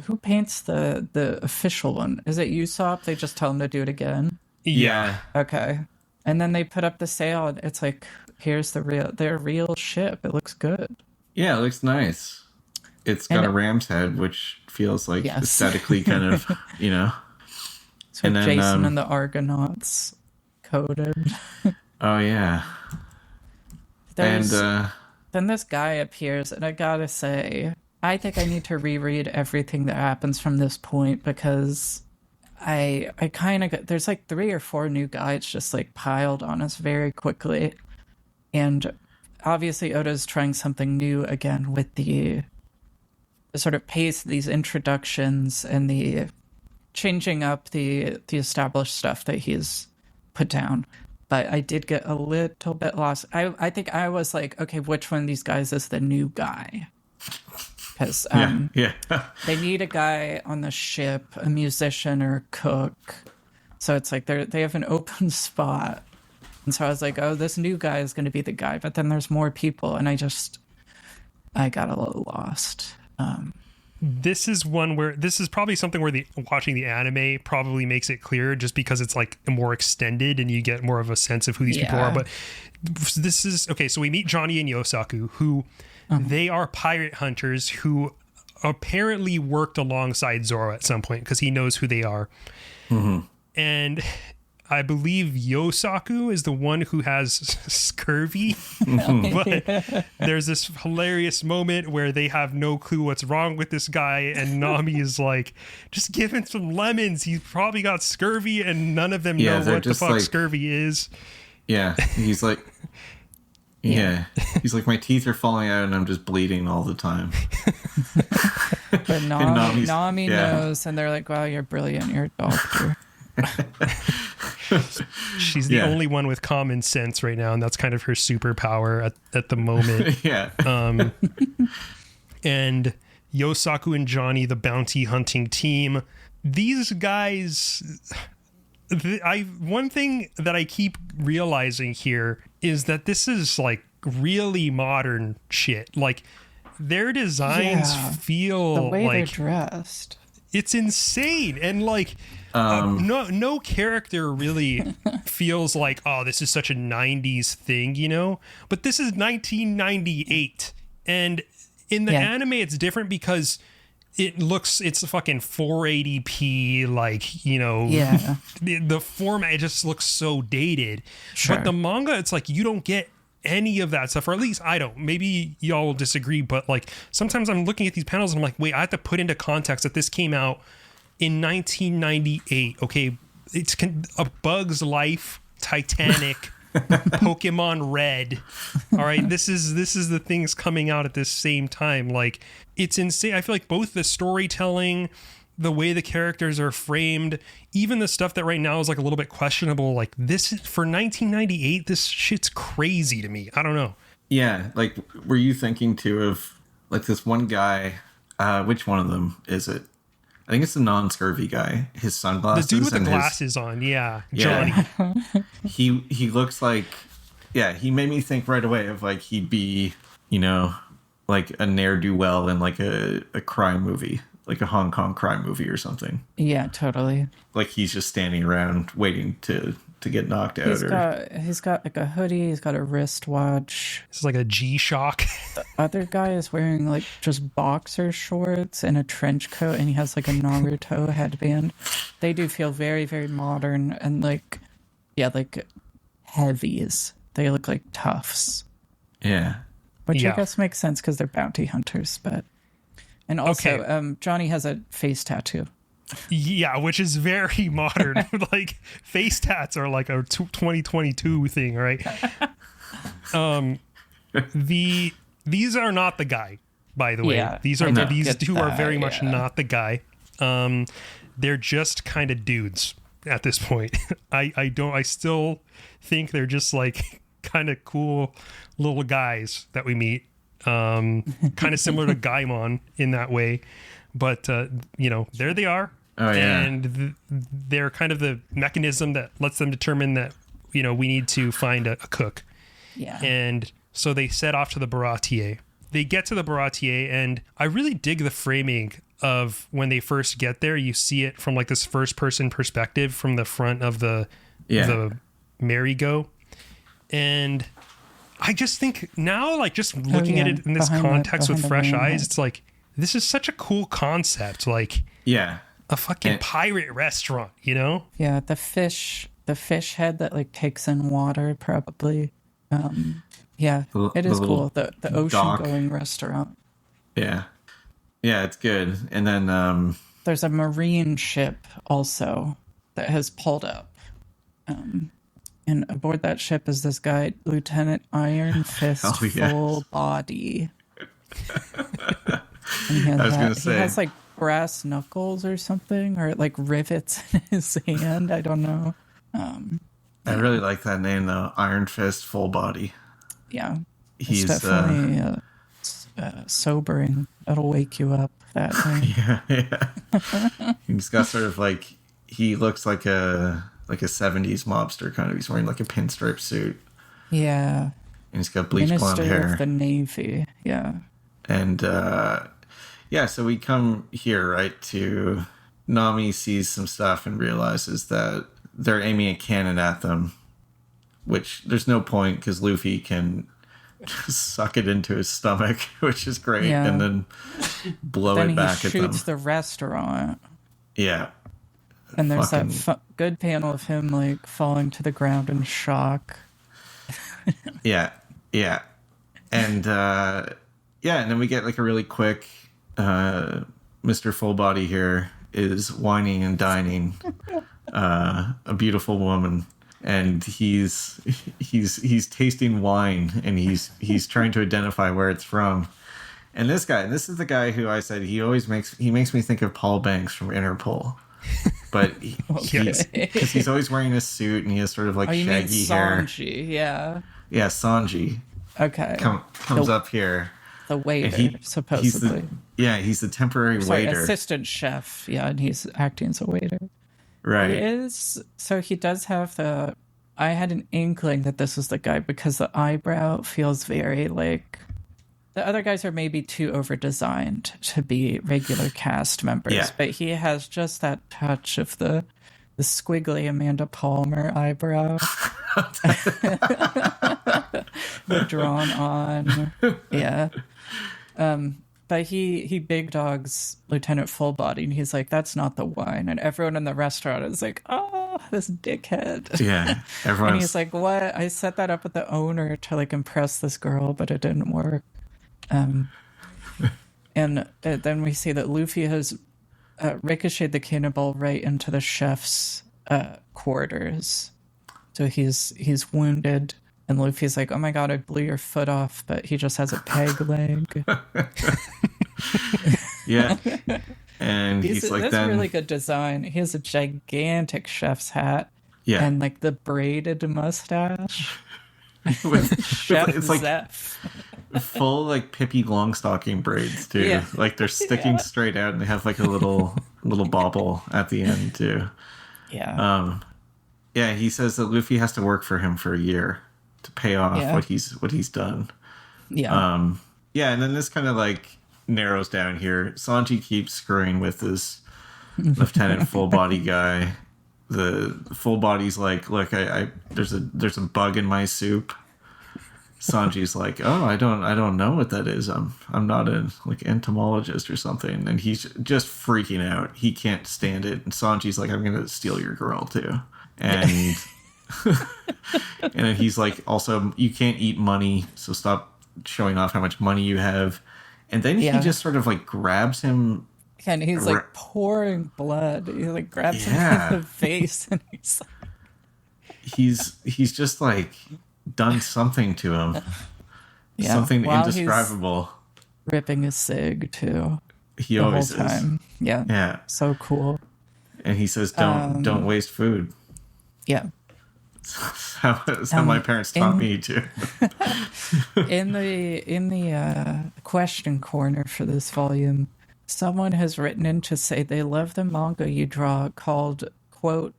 who paints the official one? Is it Usopp? They just tell him to do it again? Yeah. Okay. And then they put up the sail and it's like, here's their real ship. It looks good. Yeah, it looks nice. It's got a ram's head, which feels like aesthetically kind of, So And then, Jason and the Argonauts coded. Oh yeah. There's, And then this guy appears, and I gotta say, I think I need to reread everything that happens from this point, because I kind of got, there's like 3 or 4 new guides just like piled on us very quickly. And obviously Oda's trying something new again with the sort of pace, these introductions, and the changing up the established stuff that he's put down. But I did get a little bit lost. I think I was like, okay, which one of these guys is the new guy? Because they need a guy on the ship, a musician or a cook. So it's like they have an open spot. And so I was like, oh, this new guy is going to be the guy. But then there's more people, and I got a little lost. This is probably something where watching the anime probably makes it clear, just because it's like more extended and you get more of a sense of who these people are. But this is okay. So we meet Johnny and Yosaku, who they are pirate hunters who apparently worked alongside Zoro at some point, because he knows who they are. Mm-hmm. And I believe Yosaku is the one who has scurvy. But there's this hilarious moment where they have no clue what's wrong with this guy, and Nami is like, just give him some lemons. He's probably got scurvy, and none of them know what the fuck scurvy is. Yeah, he's like, he's like, my teeth are falling out and I'm just bleeding all the time. But Nami knows, and they're like, wow, you're brilliant. You're a doctor. She's the only one with common sense right now, and that's kind of her superpower at the moment. And Yosaku and Johnny, the bounty hunting team, these guys, one thing that I keep realizing here is that this is like really modern shit. Like, their designs feel the way like they're dressed. It's insane. And like, no character really feels like, oh, this is such a 90s thing, you know? But this is 1998. And in the anime, it's different because it's a fucking 480p, like, you know, the format, it just looks so dated. Sure. But the manga, it's like, you don't get any of that stuff, or at least I don't. Maybe y'all will disagree, but like, sometimes I'm looking at these panels and I'm like, wait, I have to put into context that this came out in 1998. Okay, it's A Bug's Life, Titanic, Pokemon Red. All right, this is the things coming out at this same time. Like, it's insane. I feel like both the storytelling, the way the characters are framed, even the stuff that right now is like a little bit questionable, like, this for 1998, this shit's crazy to me. I don't know. Yeah, like, were you thinking too of like this one guy? Which one of them is it? I think it's the non-scurvy guy. His sunglasses. The dude with the glasses on, Johnny. He looks like, he made me think right away of like he'd be, you know, like a ne'er-do-well in like a crime movie, like a Hong Kong crime movie or something. Yeah, totally. Like he's just standing around waiting to get knocked out. He's got like a hoodie. He's got a wristwatch. This is like a G-Shock. The other guy is wearing like just boxer shorts and a trench coat, and he has like a Naruto headband. They do feel very, very modern and like heavies. They look like toughs. Yeah. Which I guess makes sense because they're bounty hunters, but... And also, Johnny has a face tattoo. Yeah, which is very modern. Like, face tats are like a 2022 thing, right? These are not the guy, by the way. Yeah, these two are very much not the guy. They're just kind of dudes at this point. I still think they're just like kind of cool little guys that we meet. Kind of similar to Gaimon in that way, but you know, there they are. And they're kind of the mechanism that lets them determine that, you know, we need to find a cook. And so they set off to the Baratier. They get to the Baratier, and I really dig the framing of when they first get there. You see it from like this first person perspective from the front of the merry-go, and I just think now, like, just looking at it in this context with fresh eyes, it's like, this is such a cool concept. Like, a fucking And- pirate restaurant, you know? Yeah, the fish head that like takes in water probably. Yeah, it The is little cool. The ocean dock. going restaurant. Yeah. Yeah, it's good. And then There's a marine ship also that has pulled up. And aboard that ship is this guy, Lieutenant Iron Fist, Oh, yes. full body. And he I was gonna he say. has like brass knuckles or something, or like rivets in his hand. I don't know. I really like that name though, Iron Fist Full Body. Yeah, He's it's definitely sobering. It'll wake you up. That name. yeah. He's got sort of like, he looks like a 70s mobster kind of. He's wearing like a pinstripe suit. Yeah, And he's got bleach blonde Minister hair. of the Navy. Yeah, And yeah, so we come here, right, to Nami sees some stuff and realizes that they're aiming a cannon at them, which there's no point because Luffy can just suck it into his stomach, which is great, Yeah. and then blow then it he back at them. shoots the restaurant. Yeah. And there's Fucking- that good panel of him like falling to the ground in shock. Yeah. Yeah. And and then we get like a really quick Mr. Full Body here is whining and dining a beautiful woman, and he's tasting wine, and he's trying to identify where it's from. And this is the guy who I said he makes me think of Paul Banks from Interpol. But because he's always wearing a suit and he has sort of like You mean shaggy hair. Sanji? Yeah. Yeah, Sanji Okay. comes up here. The waiter, And supposedly. He's the temporary Sorry, waiter. assistant chef. Yeah, and he's acting as a waiter. Right. He does have the. I had an inkling that this was the guy because the eyebrow feels very like. The other guys are maybe too over designed to be regular cast members, Yeah. but he has just that touch of the squiggly Amanda Palmer eyebrow. The drawn on. Yeah. But he big dogs Lieutenant Full Body, and he's like, that's not the wine. And everyone in the restaurant is like, oh, this dickhead. Yeah. And Everyone's he's like, what? I set that up with the owner to like impress this girl, but it didn't work. And then we see that Luffy has ricocheted the cannonball right into the chef's quarters. So he's wounded, and Luffy's like, oh my god, I blew your foot off, but he just has a peg leg. Yeah. And he's like, that's then really good design. He has a gigantic chef's hat. Yeah. And like the braided mustache. Chef it's like Zeph. full like Pippi Longstocking braids too. Yeah. Like they're sticking straight out, and they have like a little bobble at the end too. Yeah. Yeah, he says that Luffy has to work for him for a year to pay off Yeah. what he's done. Yeah. Yeah, and then this kind of like narrows down here. Sanji keeps screwing with this Lieutenant Full Body guy. The Full Body's like, look, I there's a bug in my soup. Sanji's like, oh, I don't know what that is. I'm not a like entomologist or something. And he's just freaking out. He can't stand it. And Sanji's like, I'm gonna steal your girl too. And and then he's like, also, you can't eat money, so stop showing off how much money you have. And then he just sort of like grabs him. And he's like pouring blood. He like grabs him in the face, and he's just like done something to him. Yeah, Something while indescribable. he's ripping a cig too. He The always whole time. is. Yeah. Yeah. So cool. And he says, don't waste food. Yeah. That's how my parents taught me to. In the question corner for this volume, someone has written in to say they love the manga you draw called, quote,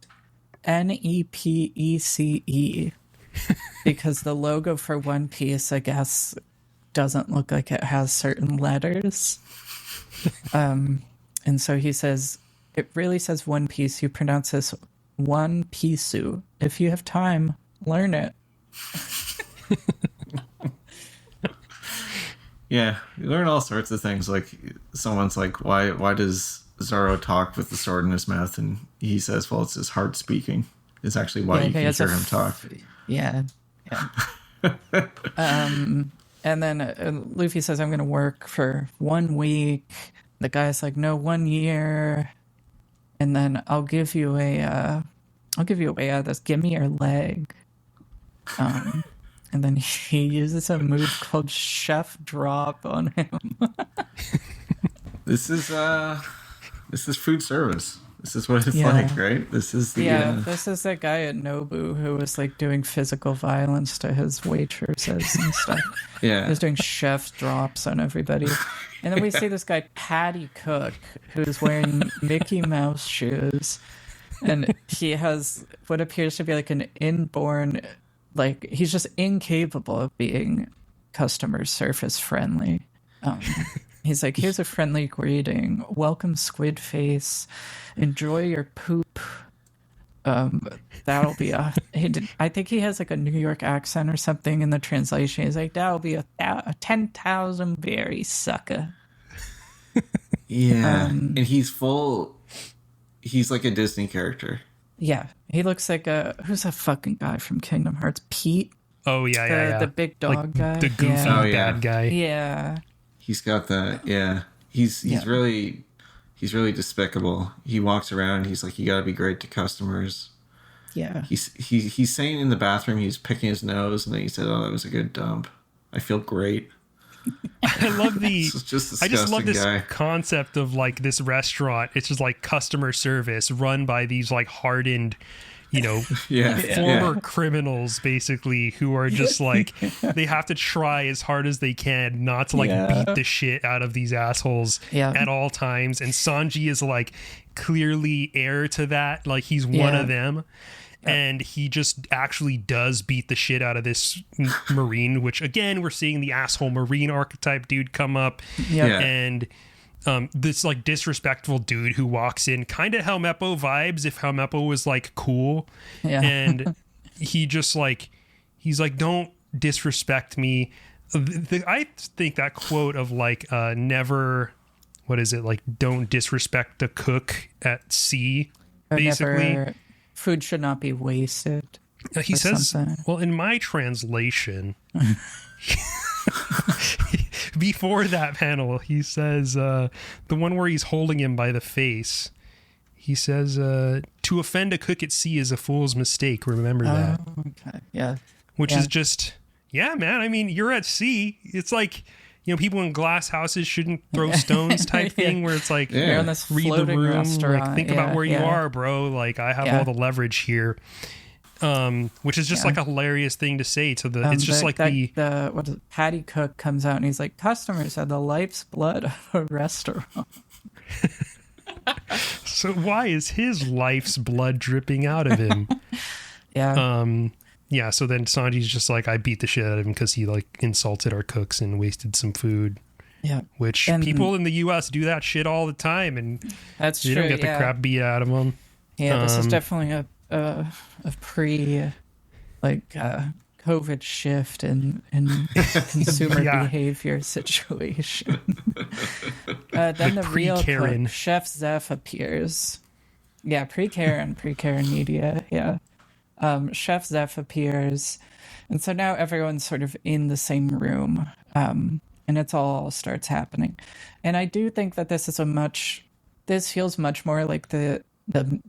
NEPECE, because the logo for One Piece, I guess, doesn't look like it has certain letters. And so he says, it really says One Piece. You pronounce this One Pisu. If you have time, learn it. Yeah, you learn all sorts of things. Like someone's like, why does Zoro talk with the sword in his mouth, and he says, well, it's his heart speaking. It's actually why you can hear him talk. Yeah. And then Luffy says, I'm going to work for 1 week. The guy's like, no, 1 year. And then I'll give you a way out of this. Give me your leg. And then he uses a move called Chef Drop on him. This is food service. This is what it's like, right? This is the this is that guy at Nobu who was like doing physical violence to his waitresses and stuff. Yeah. He's doing chef's drops on everybody. And then we see this guy Patty Cook who's wearing Mickey Mouse shoes, and he has what appears to be like an inborn, like he's just incapable of being customer service friendly. He's like, here's a friendly greeting. Welcome, Squid Face. Enjoy your poop. That'll be I think he has like a New York accent or something in the translation. He's like, that'll be a 10,000 berry sucker. Yeah. And he's like a Disney character. Yeah. He looks like who's that fucking guy from Kingdom Hearts? Pete? Oh, yeah. The big dog guy. The goofy bad guy. Yeah. He's got that, yeah. He's really despicable. He walks around. He's like, you got to be great to customers. Yeah. He's saying in the bathroom he's picking his nose, and then he said, "Oh, that was a good dump. I feel great." I love I just love this concept of like this restaurant. It's just like customer service run by these like hardened, former criminals basically, who are just like, they have to try as hard as they can not to like beat the shit out of these assholes at all times. And Sanji is like clearly heir to that. Like he's one of them. And he just actually does beat the shit out of this Marine, which again, we're seeing the asshole Marine archetype dude come up. And this like disrespectful dude who walks in, kind of Helmeppo vibes if Helmeppo was like cool. And he just like, he's like, don't disrespect me. I think that quote of like, never, what is it? Like, don't disrespect the cook at sea, or basically. Never, food should not be wasted. He says, well, in my translation, before that panel, he says, the one where he's holding him by the face, he says, to offend a cook at sea is a fool's mistake. Remember that. Okay. Yeah. Which is just, man, I mean, you're at sea. It's like, people in glass houses shouldn't throw stones type thing where it's like, you're in this read the room, restaurant. like, think about where you are, bro. Like, I have all the leverage here. Which is just like a hilarious thing to say to the, it's just like what is it? Patty Cook comes out and he's like, customers are the life's blood of a restaurant. So why is his life's blood dripping out of him? So then Sanji's just like, I beat the shit out of him because he like insulted our cooks and wasted some food. Yeah. Which people in the US do that shit all the time, and that's they don't get the crap beat out of them. Yeah, this is definitely a pre COVID shift in consumer behavior situation. Then the real cook, Chef Zeph appears. Yeah, pre-Karen media. Yeah. Chef Zeph appears, and so now everyone's sort of in the same room, and it's all starts happening. And I do think that this feels much more like the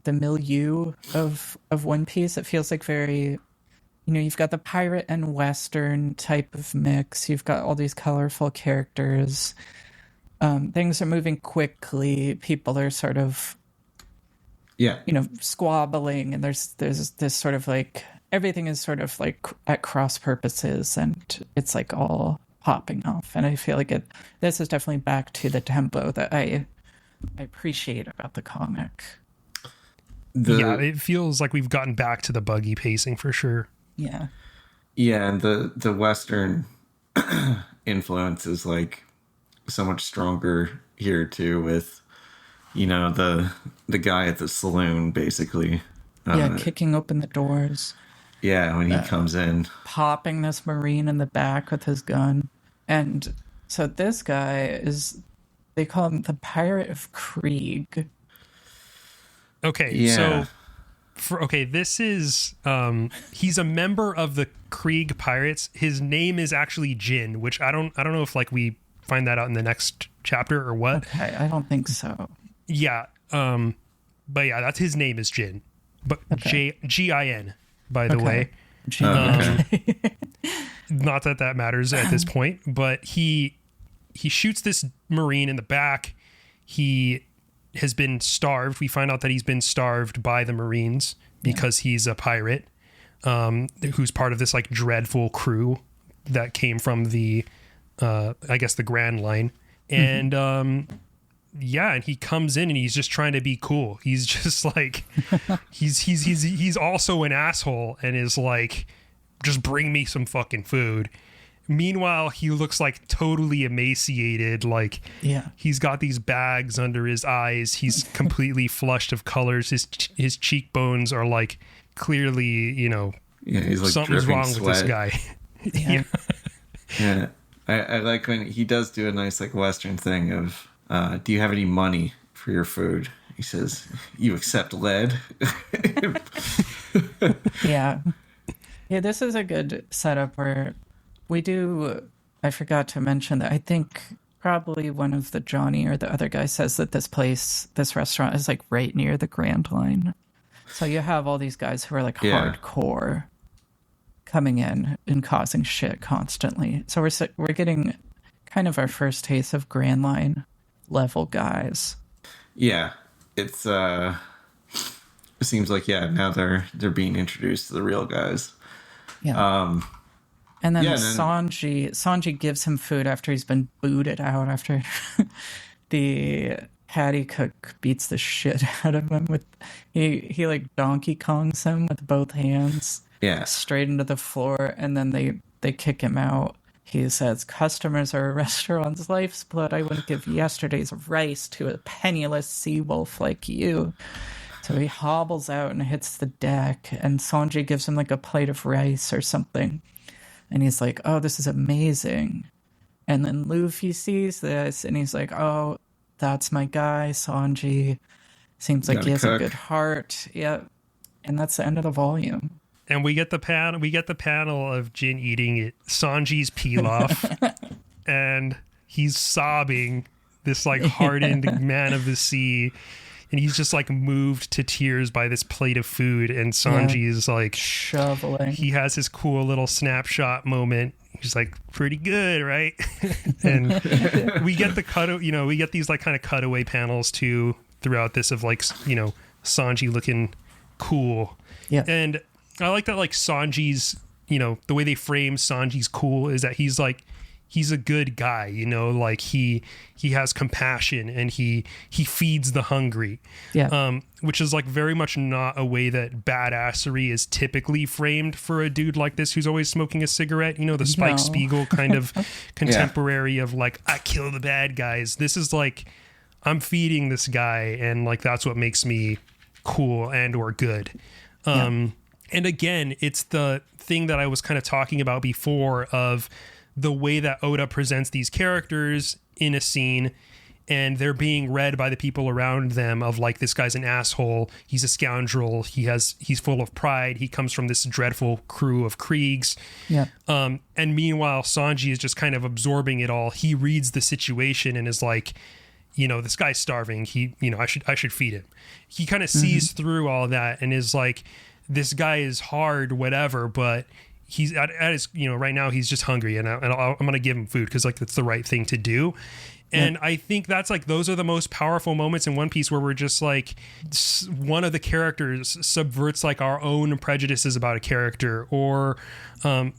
milieu of One Piece. It feels like very, you've got the pirate and Western type of mix. You've got all these colorful characters. Things are moving quickly. People are sort of, squabbling, and there's this sort of like, everything is sort of like at cross purposes, and it's like all popping off. And I feel like this is definitely back to the tempo that I appreciate about the comic. It feels like we've gotten back to the buggy pacing for sure. Yeah, and the Western influence is like so much stronger here too, with the guy at the saloon basically kicking open the doors, when he comes in, popping this Marine in the back with his gun. And so this guy is They call him the Pirate of Krieg. Okay, so this is he's a member of the Krieg Pirates. His name is actually Jin, which I don't know if like we find that out in the next chapter or what. Okay, I don't think so. Yeah, but yeah, that's his name is Jin, but Okay. Gin, by the way. Not that matters at this point, but he shoots this Marine in the back. He has been starved. We find out that he's been starved by the Marines because he's a pirate, who's part of this like dreadful crew that came from the, I guess the Grand Line. And, and he comes in and he's just trying to be cool. He's just like, he's also an asshole and is like, just bring me some fucking food. Meanwhile, he looks like totally emaciated. Like he's got these bags under his eyes. He's completely flushed of colors. His cheekbones are like clearly, he's like something's wrong sweat. with this guy. Yeah. I like when he does do a nice like Western thing of, do you have any money for your food? He says, you accept lead? Yeah, this is a good setup where I forgot to mention that I think probably one of the Johnny or the other guy says that this restaurant is like right near the Grand Line. So you have all these guys who are like hardcore coming in and causing shit constantly. So we're getting kind of our first taste of Grand Line level guys. Yeah, it seems like now they're being introduced to the real guys. Yeah. And then Sanji gives him food after he's been booted out after the Hattie cook beats the shit out of him with he like Donkey Kongs him with both hands straight into the floor, and then they kick him out. He says, customers are a restaurant's life's blood. I wouldn't give yesterday's rice to a penniless sea wolf like you. So he hobbles out and hits the deck, and Sanji gives him like a plate of rice or something. And he's like, oh, this is amazing. And then Luffy sees this and he's like, oh, that's my guy, Sanji. Seems like he has a good heart. Yeah. And that's the end of the volume. And we get the panel of Jin eating it, Sanji's pilaf, and he's sobbing, this like hardened man of the sea. And he's just like moved to tears by this plate of food. And Sanji is like shoveling. He has his cool little snapshot moment. He's like, pretty good, right? And we get we get these like kind of cutaway panels too throughout this of like, Sanji looking cool. Yeah. And I like that like Sanji's, the way they frame Sanji's cool is that he's like, he's a good guy, like he has compassion and he feeds the hungry. Yeah. Which is like very much not a way that badassery is typically framed for a dude like this who's always smoking a cigarette, the Spike Spiegel kind of contemporary of like, I kill the bad guys. This is like, I'm feeding this guy and like that's what makes me cool and or good. And again, it's the thing that I was kind of talking about before of the way that Oda presents these characters in a scene and they're being read by the people around them of like, this guy's an asshole. He's a scoundrel. He's full of pride. He comes from this dreadful crew of Kriegs. Yeah. And meanwhile, Sanji is just kind of absorbing it all. He reads the situation and is like, this guy's starving. I should feed him. He kind of sees through all that and is like, this guy is hard, whatever, but he's at his, right now he's just hungry and I'm going to give him food because like that's the right thing to do. And I think that's like, those are the most powerful moments in One Piece where we're just like, one of the characters subverts like our own prejudices about a character or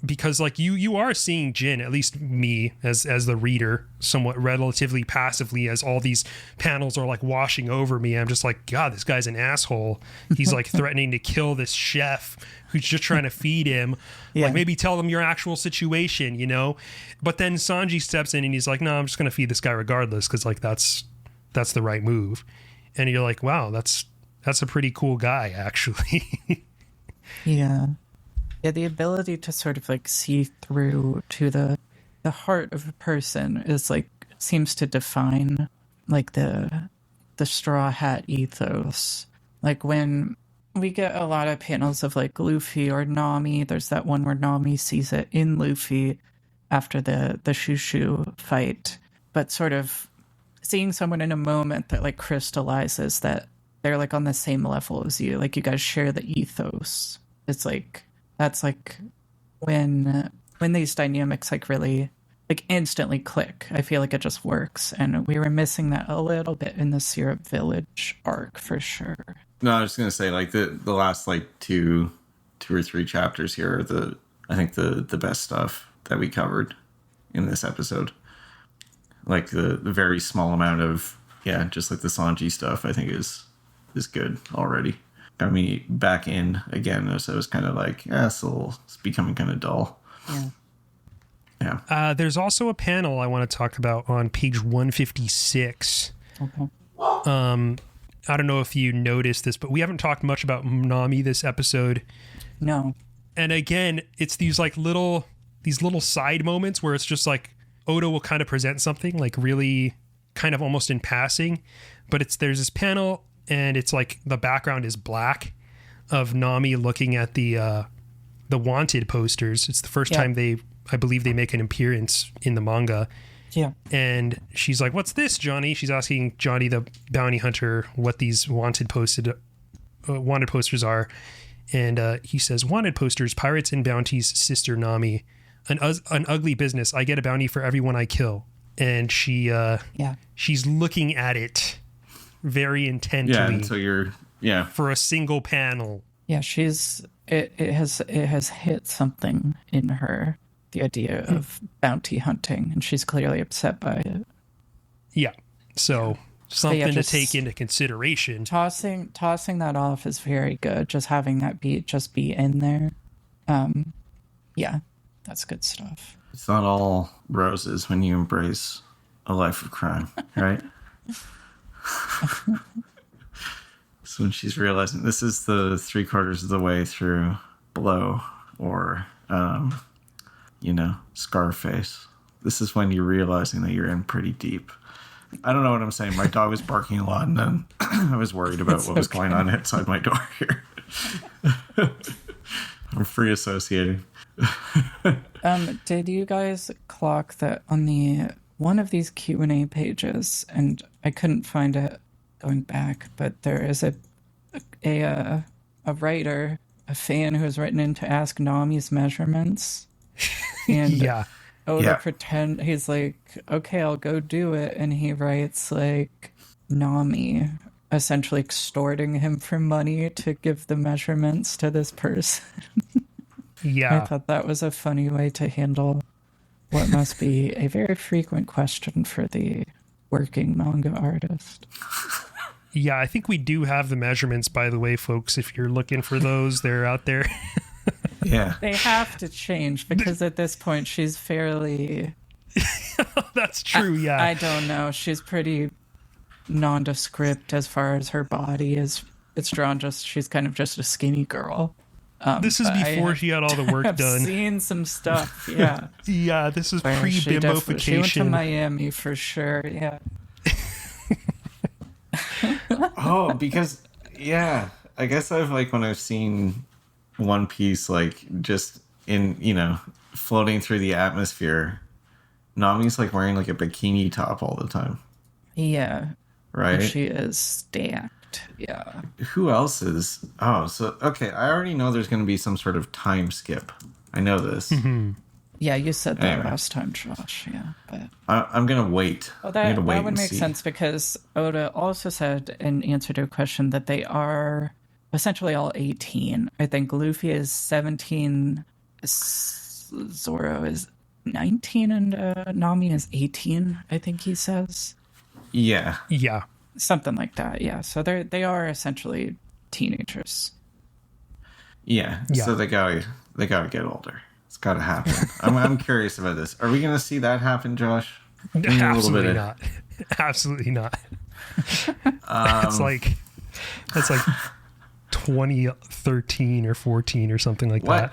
because like you are seeing Jin, at least me as the reader, somewhat relatively passively as all these panels are like washing over me. I'm just like, God, this guy's an asshole. He's like threatening to kill this chef who's just trying to feed him. Like maybe tell them your actual situation, But then Sanji steps in and he's like, no, I'm just going to feed this guy regardless because like that's the right move. And you're like, wow, that's a pretty cool guy, actually. Yeah, the ability to sort of like see through to the heart of a person is like, seems to define like the straw hat ethos. Like when we get a lot of panels of like Luffy or Nami, there's that one where Nami sees it in Luffy after the Shushu fight, but sort of seeing someone in a moment that like crystallizes that they're like on the same level as you, like you guys share the ethos. It's like that's like when these dynamics like really like instantly click. I feel like it just works, and we were missing that a little bit in the Syrup Village arc for sure. No, I was just gonna say like the last like two or three chapters here are I think the best stuff that we covered in this episode. Like the very small amount of just like the Sanji stuff I think is good already. Got me back in again, so it was kind of like it's becoming kind of dull. Yeah. There's also a panel I want to talk about on page 156. Okay. I don't know if you noticed this, but we haven't talked much about Nami this episode. No. And again, it's these little side moments where it's just like Oda will kind of present something like really kind of almost in passing, but there's this panel and it's like the background is black of Nami looking at the wanted posters. It's the first time I believe they make an appearance in the manga. Yeah. And she's like, "What's this, Johnny?" She's asking Johnny the bounty hunter what these wanted posters are. And he says, "Wanted posters, pirates and bounties, sister Nami. An ugly business. I get a bounty for everyone I kill." And she's looking at it very intently. Yeah, and so for a single panel. Yeah, it has hit something in her, the idea of bounty hunting, and she's clearly upset by it. Yeah. So something to just take into consideration. Tossing that off is very good. Just having that beat just be in there. Yeah, that's good stuff. It's not all roses when you embrace a life of crime, right? So when she's realizing this is the 3/4 of the way through Blow or, Scarface, this is when you're realizing that you're in pretty deep. I don't know what I'm saying. My dog was barking a lot, and then I was worried about what was going on outside my door here. I'm free associating. Did you guys clock that on the one of these Q&A pages, and I couldn't find it going back, but there is a writer, a fan who has written in to ask Nami's measurements. And Oda he's like, "Okay, I'll go do it." And he writes like Nami essentially extorting him for money to give the measurements to this person. Yeah. I thought that was a funny way to handle what must be a very frequent question for the working manga artist. Yeah, I think we do have the measurements, by the way, folks. If you're looking for those, they're out there. Yeah. They have to change because at this point she's fairly... That's true, yeah. I don't know. She's pretty nondescript as far as her body is. It's drawn she's kind of just a skinny girl. This is before she had all the work done. I've seen some stuff, yeah. Yeah, this is pre-bimbofication. She went to Miami for sure, yeah. Oh, because, I guess when I've seen One Piece, like, just in, floating through the atmosphere, Nami's, like, wearing, like, a bikini top all the time. Yeah. Right? And she is stacked, yeah. Who else is... Oh, so, okay, I already know there's going to be some sort of time skip. I know this. Mm-hmm. Yeah, you said that last time, Josh, yeah. But I'm going to wait. Well, that would make sense because Oda also said in answer to a question that they are essentially all 18. I think Luffy is 17, Zoro is 19, and Nami is 18, I think he says. Yeah. Yeah. Something like that, yeah. So they are essentially teenagers. Yeah. So they gotta get older. It's gotta happen. I'm curious about this. Are we gonna see that happen, Josh? Absolutely not. Absolutely not. That's like 2013 or 14 or something like what?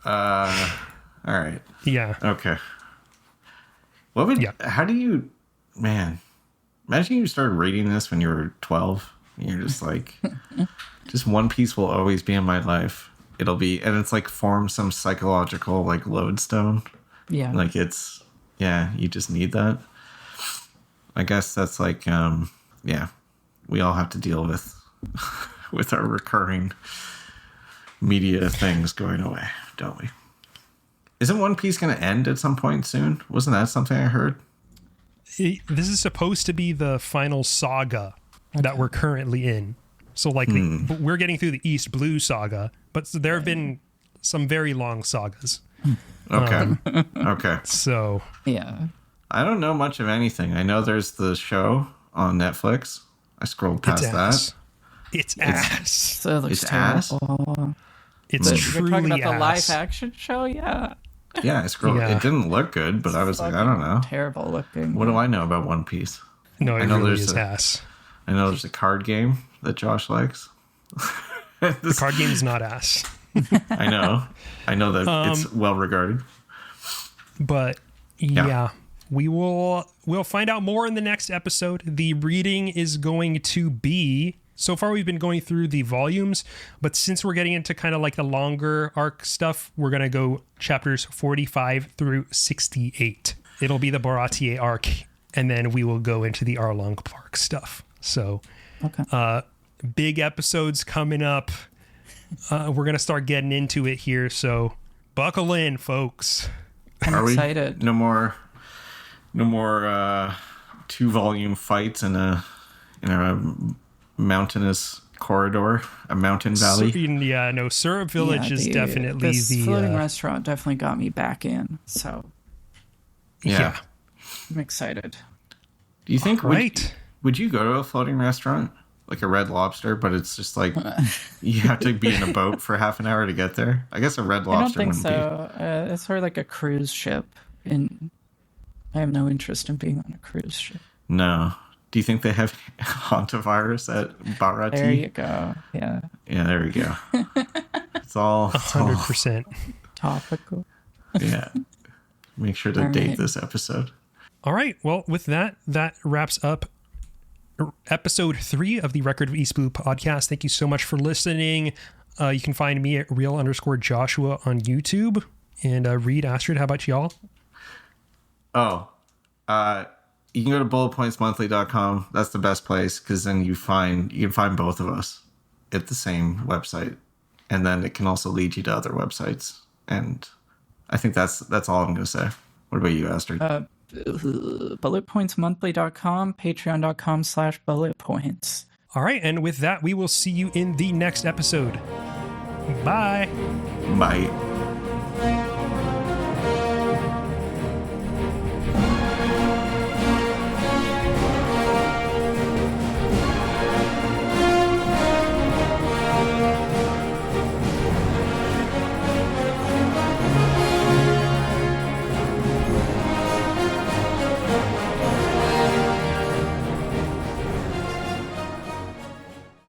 that. All right. Yeah. Okay. What would? Yeah. How do you? Man, Imagine you started reading this when you were 12. And you're just like, just One Piece will always be in my life. It'll be, and it's like form some psychological like lodestone. Yeah. Like it's, yeah, you just need that. I guess that's like, yeah, we all have to deal with with our recurring media things going away, don't we? Isn't One Piece going to end at some point soon? Wasn't that something I heard? This is supposed to be the final saga that we're currently in. So like we're getting through the East Blue saga, but there have been some very long sagas. Okay. Okay. So Yeah. I don't know much of anything. I know there's the show on Netflix. I scrolled past that. It's ass. So it looks It's ass? terrible. It's You're truly talking about the ass. live action show? Yeah. Yeah, I scrolled. Yeah. It didn't look good, but I was like, I don't know. Terrible looking. What do I know about One Piece? No, it I know really there's is a- ass. I know there's a card game that Josh likes. The card game is not ass. I know that it's well regarded. But yeah, we'll find out more in the next episode. The reading is going to be, so far we've been going through the volumes, but since we're getting into kind of like the longer arc stuff, we're going to go chapters 45 through 68. It'll be the Baratier arc, and then we will go into the Arlong Park stuff. So Okay. big episodes coming up. We're going to start getting into it here, so buckle in, folks. I'm excited. No more 2-volume fights in a mountainous corridor, a mountain valley. Yeah, no, Syrup Village is definitely this the floating restaurant definitely got me back in. So Yeah. I'm excited. Do you think Right. would you go to a floating restaurant like a Red Lobster, but it's just like you have to be in a boat for half an hour to get there? I guess a Red I don't Lobster think wouldn't so. It's sort of like a cruise ship, and I have no interest in being on a cruise ship. be. No. Do you think they have hantavirus at Barati? There you go. Yeah, Yeah, there we go. It's all 100%. topical. yeah. Make sure to All date right. this episode. All right. Well, with that wraps up episode 3 of the Record of East Blue podcast. Thank you so much for listening. You can find me at real_Joshua on YouTube. And Reid, Astrid, how about y'all? Oh, you can go to bulletpointsmonthly.com. That's the best place because then you can find both of us at the same website, and then it can also lead you to other websites. And I think that's all I'm going to say. What about you, Astrid? Bulletpointsmonthly.com, patreon.com/bulletpoints. All right. And with that, we will see you in the next episode. Bye. Bye.